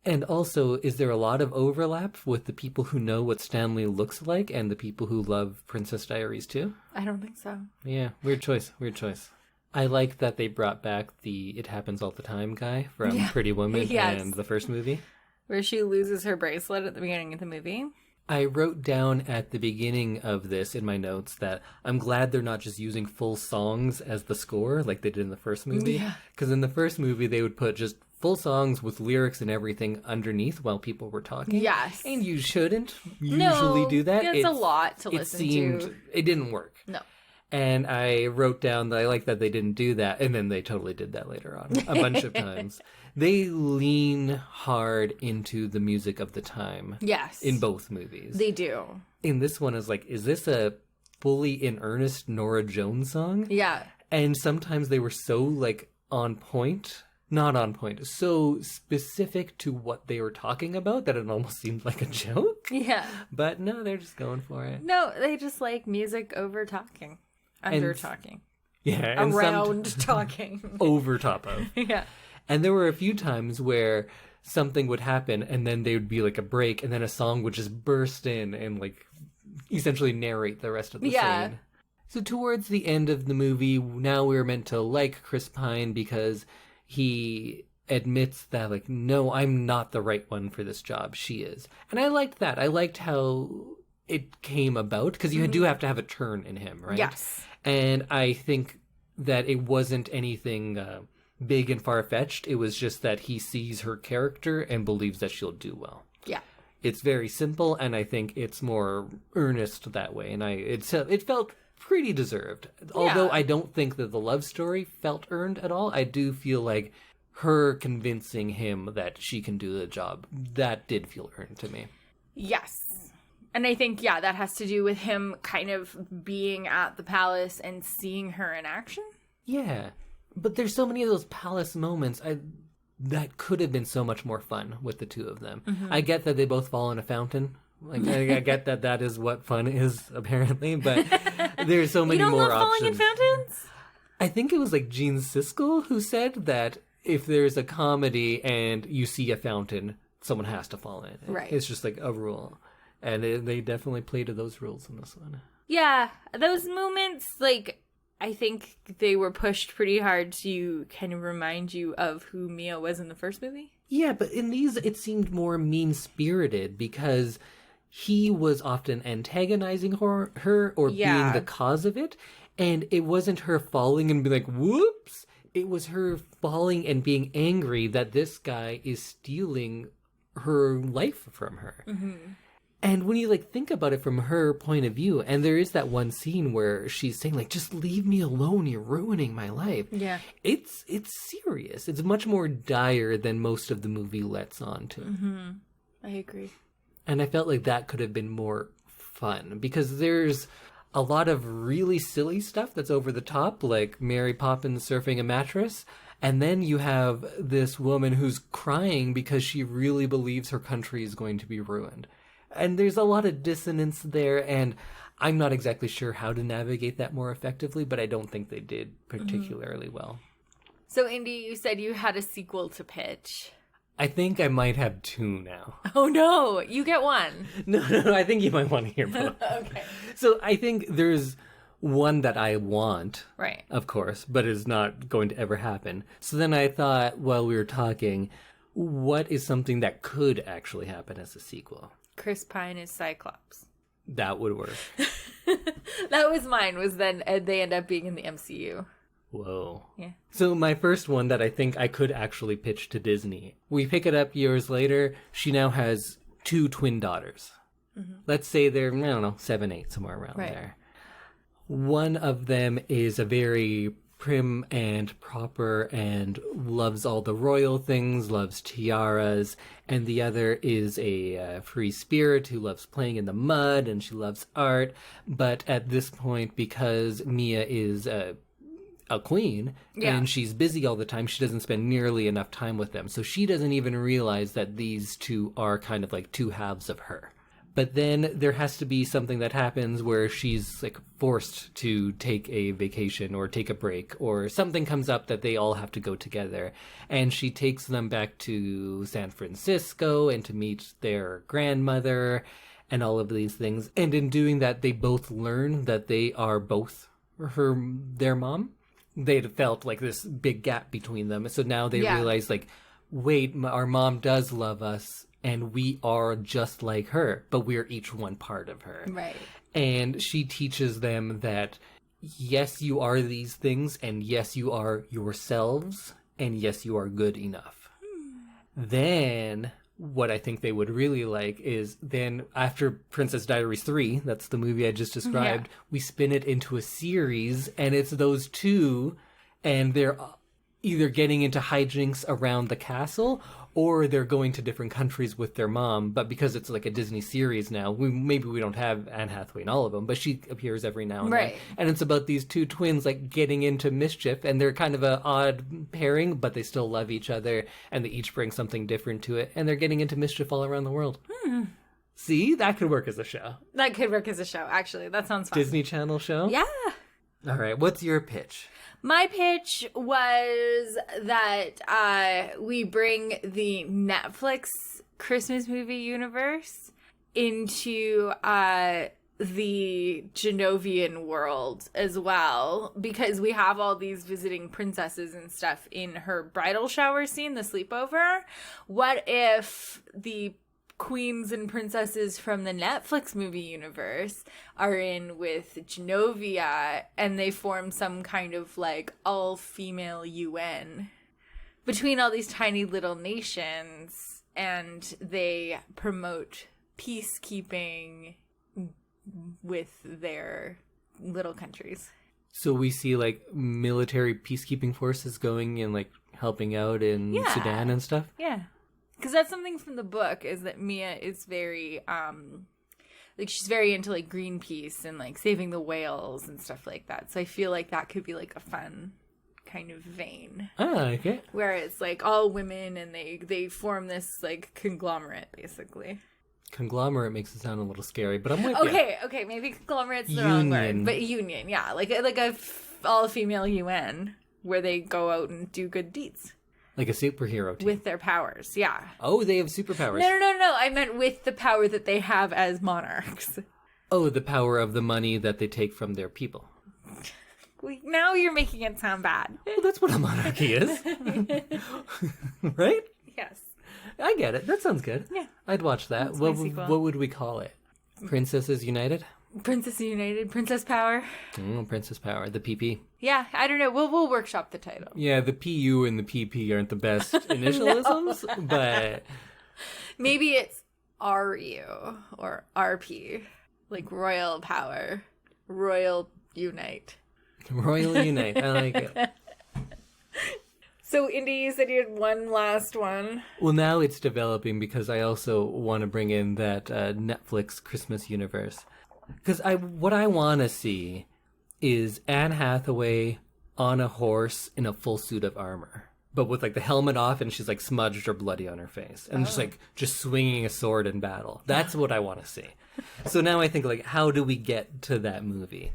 And also, is there a lot of overlap with the people who know what Stan Lee looks like and the people who love Princess Diaries too? I don't think so. Yeah, weird choice. I like that they brought back the It Happens All the Time guy from Pretty Woman and the first movie. Where she loses her bracelet at the beginning of the movie. I wrote down at the beginning of this in my notes that I'm glad they're not just using full songs as the score like they did in the first movie. Because in the first movie, they would put just full songs with lyrics and everything underneath while people were talking. Yes. And you shouldn't usually do that. It's a lot to listen to. It didn't work. No. And I wrote down that I like that they didn't do that. And then they totally did that later on a bunch of times. They lean hard into the music of the time. Yes. In both movies. They do. In this one, is like, is this a fully in earnest Norah Jones song? Yeah. And sometimes they were so, like, on point. Not on point. So specific to what they were talking about that it almost seemed like a joke. Yeah. But no, they're just going for it. No, they just like music over talking. Under talking. Yeah. And around talking. Over top of. Yeah. And there were a few times where something would happen and then there would be like a break and then a song would just burst in and like essentially narrate the rest of the scene. So towards the end of the movie, now we're meant to like Chris Pine because he admits that like, no, I'm not the right one for this job. She is. And I liked that. I liked how it came about because you do have to have a turn in him, right? Yes. And I think that it wasn't anything big and far-fetched. It was just that he sees her character and believes that she'll do well. Yeah. It's very simple, and I think it's more earnest that way. And it felt pretty deserved. Although I don't think that the love story felt earned at all. I do feel like her convincing him that she can do the job, that did feel earned to me. Yes. And I think, that has to do with him kind of being at the palace and seeing her in action. Yeah. But there's so many of those palace moments that could have been so much more fun with the two of them. Mm-hmm. I get that they both fall in a fountain. Like I get that is what fun is, apparently. But there's so many more options. You don't love falling in fountains? I think it was like Gene Siskel who said that if there's a comedy and you see a fountain, someone has to fall in it. Right. It's just like a rule. And they definitely play to those rules in this one. Yeah, those moments, like, I think they were pushed pretty hard to kind of remind you of who Mia was in the first movie. Yeah, but in these, it seemed more mean-spirited because he was often antagonizing her or being the cause of it. And it wasn't her falling and being like, whoops. it was her falling and being angry that this guy is stealing her life from her. Mm-hmm. And when you like think about it from her point of view, and there is that one scene where she's saying like, just leave me alone, you're ruining my life. Yeah. It's serious. It's much more dire than most of the movie lets on to. Mm-hmm. I agree. And I felt like that could have been more fun because there's a lot of really silly stuff that's over the top, like Mary Poppins surfing a mattress. And then you have this woman who's crying because she really believes her country is going to be ruined. And there's a lot of dissonance there, and I'm not exactly sure how to navigate that more effectively, but I don't think they did particularly well. So, Indy, you said you had a sequel to pitch. I think I might have two now. Oh, no. You get one. No, I think you might want to hear both. Okay. So I think there's one that I want, right, of course, but is not going to ever happen. So then I thought, while we were talking, what is something that could actually happen as a sequel? Chris Pine is Cyclops. That would work. That was mine, was then they end up being in the MCU. Whoa. Yeah. So my first one that I think I could actually pitch to Disney. We pick it up years later. She now has 2 twin daughters. Mm-hmm. Let's say they're, 7, 8, somewhere around there. One of them is a very prim and proper and loves all the royal things, loves tiaras, and the other is a free spirit who loves playing in the mud and she loves art. But at this point, because Mia is a queen and she's busy all the time, she doesn't spend nearly enough time with them. So she doesn't even realize that these two are kind of like two halves of her. But then there has to be something that happens where she's like forced to take a vacation or take a break, or something comes up that they all have to go together. And she takes them back to San Francisco and to meet their grandmother and all of these things. And in doing that, they both learn that they are both their mom. They'd felt like this big gap between them. So now they realize like, wait, our mom does love us. And we are just like her, but we're each one part of her. Right. And she teaches them that, yes, you are these things, and yes, you are yourselves, and yes, you are good enough. Then, what I think they would really like is then after Princess Diaries 3, that's the movie I just described, we spin it into a series, and it's those two, and they're either getting into hijinks around the castle, or they're going to different countries with their mom. But because it's like a Disney series now, maybe we don't have Anne Hathaway in all of them, but she appears every now and then. And it's about these two twins like getting into mischief, and they're kind of an odd pairing, but they still love each other, and they each bring something different to it, and they're getting into mischief all around the world. See, that could work as a show. That could work as a show, actually. That sounds fun. Disney Channel show? Yeah. All right, what's your pitch? My pitch was that we bring the Netflix Christmas movie universe into the Genovian world as well, because we have all these visiting princesses and stuff in her bridal shower scene, the sleepover. What if the queens and princesses from the Netflix movie universe are in with Genovia, and they form some kind of like all-female UN between all these tiny little nations, and they promote peacekeeping with their little countries. So we see like military peacekeeping forces going and like helping out in Sudan and stuff? Yeah. Because that's something from the book, is that Mia is very, like, she's very into, like, Greenpeace and, like, saving the whales and stuff like that. So I feel like that could be, like, a fun kind of vein. Ah, okay. Where it's, like, all women and they form this, like, conglomerate, basically. Conglomerate makes it sound a little scary, but I'm with Okay, maybe conglomerate's the wrong word. But union, yeah. Like a all-female UN where they go out and do good deeds. Like a superhero team. With their powers, yeah. Oh, they have superpowers. No. I meant with the power that they have as monarchs. Oh, the power of the money that they take from their people. Now you're making it sound bad. Well, that's what a monarchy is. Right? Yes. I get it. That sounds good. Yeah. I'd watch that. What would we call it? Princesses United? Princess United, Princess Power. Princess Power, the PP. Yeah, I don't know. We'll workshop the title. Yeah, the PU and the PP aren't the best initialisms, but... Maybe it's RU or RP, like Royal Power, Royal Unite. Royal Unite, I like it. So, Indy, you said you had one last one. Well, now it's developing because I also want to bring in that Netflix Christmas universe. Because what I want to see is Anne Hathaway on a horse in a full suit of armor, but with like the helmet off and she's like smudged or bloody on her face and just swinging a sword in battle. That's what I want to see. So now I think, like, how do we get to that movie?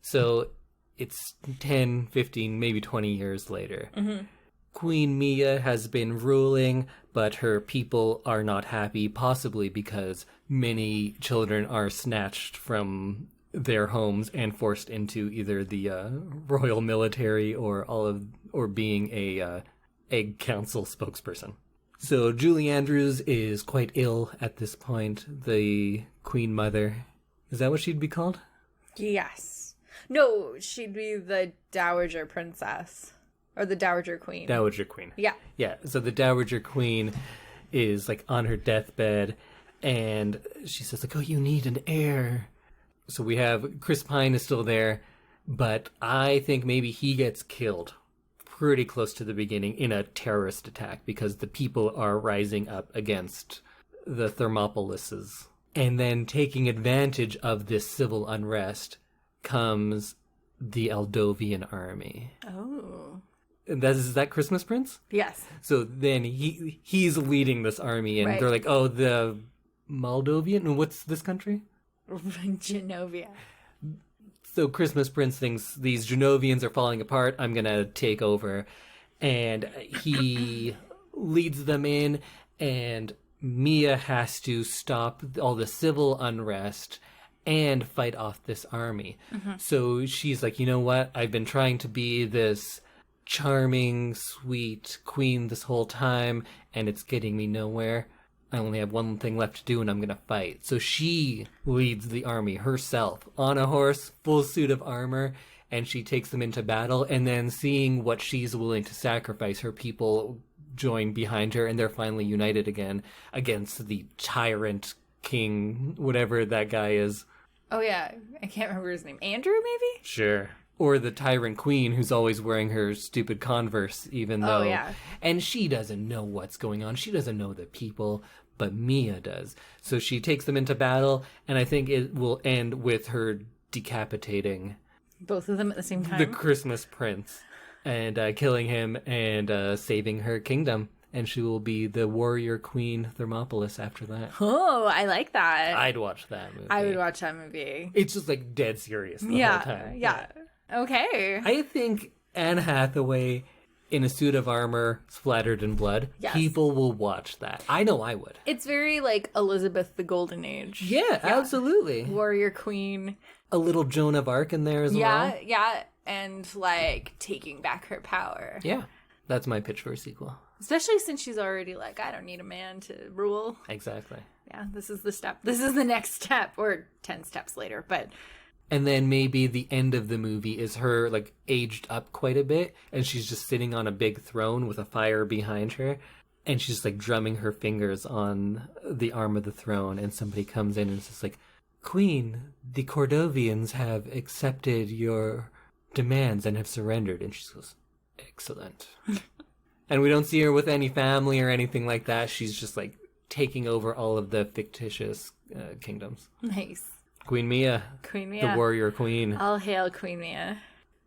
So it's 10, 15, maybe 20 years later. Mm-hmm. Queen Mia has been ruling, but her people are not happy, possibly because many children are snatched from their homes and forced into either the royal military or being a egg council spokesperson. So Julie Andrews is quite ill at this point, the Queen Mother. Is that what she'd be called? Yes. No, she'd be the Dowager Princess. Or the Dowager Queen. Dowager Queen. Yeah. Yeah, so the Dowager Queen is, like, on her deathbed, and she says, like, oh, you need an heir. So we have Chris Pine is still there, but I think maybe he gets killed pretty close to the beginning in a terrorist attack because the people are rising up against the Thermopolises. And then taking advantage of this civil unrest comes the Aldovian army. Oh. Is that Christmas Prince? Yes. So then he's leading this army, and they're like, oh, the Moldovan? What's this country? Genovia. So Christmas Prince thinks these Genovians are falling apart. I'm going to take over. And he leads them in, and Mia has to stop all the civil unrest and fight off this army. Mm-hmm. So she's like, you know what? I've been trying to be this charming, sweet queen this whole time, and it's getting me nowhere. I only have one thing left to do, and I'm going to fight. So she leads the army herself on a horse, full suit of armor, and she takes them into battle. And then seeing what she's willing to sacrifice, her people join behind her, and they're finally united again against the tyrant king, whatever that guy is. Oh, yeah. I can't remember his name. Andrew, maybe? Sure. Or the tyrant queen who's always wearing her stupid Converse, even though... Oh, yeah. And she doesn't know what's going on. She doesn't know the people, but Mia does. So she takes them into battle, and I think it will end with her decapitating... Both of them at the same time? The Christmas Prince. And killing him and saving her kingdom. And she will be the warrior queen Thermopolis after that. Oh, I like that. I'd watch that movie. I would watch that movie. It's just like dead serious the whole time. Yeah. Okay. I think Anne Hathaway in a suit of armor splattered in blood. Yes. People will watch that. I know I would. It's very like Elizabeth the Golden Age. Yeah, absolutely. Warrior queen. A little Joan of Arc in there as well. Yeah. And like taking back her power. Yeah. That's my pitch for a sequel. Especially since she's already like, I don't need a man to rule. Exactly. Yeah, this is the step. This is the next step, or 10 steps later, but... And then maybe the end of the movie is her, like, aged up quite a bit, and she's just sitting on a big throne with a fire behind her, and she's, like, drumming her fingers on the arm of the throne, and somebody comes in and is just like, Queen, the Cordovians have accepted your demands and have surrendered. And she goes, excellent. And we don't see her with any family or anything like that. She's just, like, taking over all of the fictitious kingdoms. Nice. Queen Mia. Queen Mia. The warrior queen. All hail Queen Mia.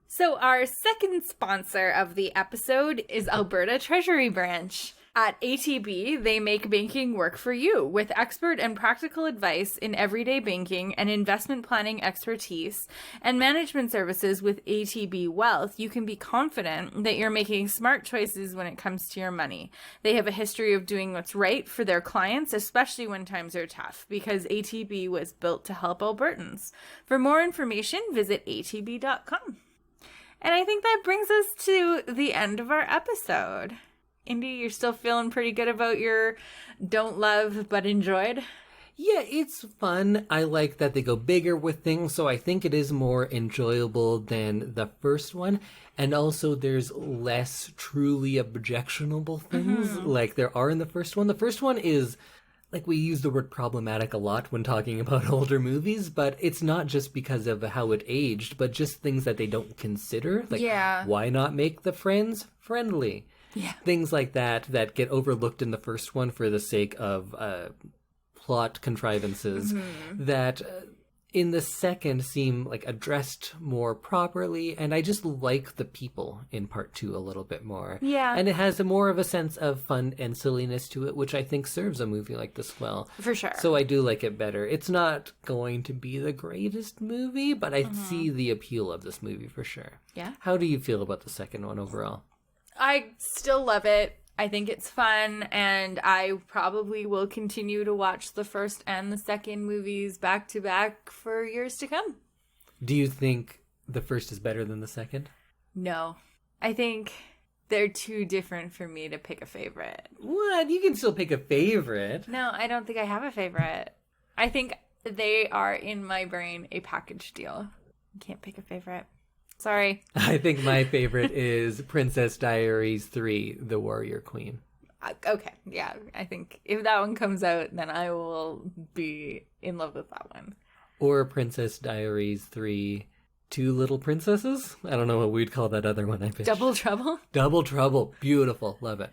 So our second sponsor of the episode is Alberta Treasury Branch. At ATB, they make banking work for you with expert and practical advice in everyday banking and investment planning expertise and management services with ATB Wealth. You can be confident that you're making smart choices when it comes to your money. They have a history of doing what's right for their clients, especially when times are tough, because ATB was built to help Albertans. For more information, visit atb.com. And I think that brings us to the end of our episode. Indy, you're still feeling pretty good about your don't love but enjoyed? Yeah, it's fun. I like that they go bigger with things, so I think it is more enjoyable than the first one. And also, there's less truly objectionable things like there are in the first one. The first one is, like, we use the word problematic a lot when talking about older movies, but it's not just because of how it aged, but just things that they don't consider. Like, why not make the friends friendly? Yeah. Things like that get overlooked in the first one for the sake of plot contrivances that in the second seem like addressed more properly, and I just like the people in part 2 a little bit more. Yeah. And it has more of a sense of fun and silliness to it, which I think serves a movie like this well. For sure. So I do like it better. It's not going to be the greatest movie, but I see the appeal of this movie for sure. Yeah. How do you feel about the second one overall? I still love it. I think it's fun, and I probably will continue to watch the first and the second movies back to back for years to come. Do you think the first is better than the second? No. I think they're too different for me to pick a favorite. What? You can still pick a favorite. No, I don't think I have a favorite. I think they are, in my brain, a package deal. I can't pick a favorite. Sorry. I think my favorite is Princess Diaries 3, The Warrior Queen. Okay, yeah. I think if that one comes out, then I will be in love with that one. Or Princess Diaries 3, Two Little Princesses? I don't know what we'd call that other one I pitched. Double Trouble? Double Trouble. Beautiful. Love it.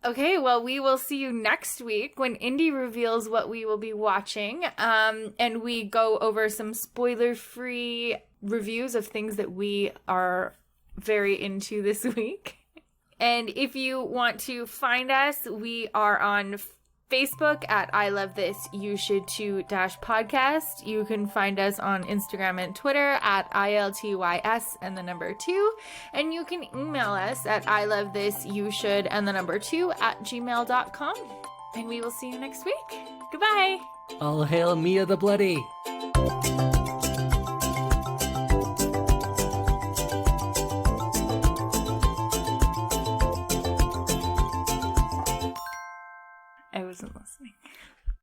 Okay, well, we will see you next week when Indy reveals what we will be watching, and we go over some spoiler-free reviews of things that we are very into this week. And if you want to find us, we are on Facebook at I Love This You Should Too -podcast. You can find us on Instagram and Twitter at ILTYS and the number 2. And you can email us at I Love This You Should and the number 2 @gmail.com. And we will see you next week. Goodbye. All hail Mia the Bloody. I wasn't listening.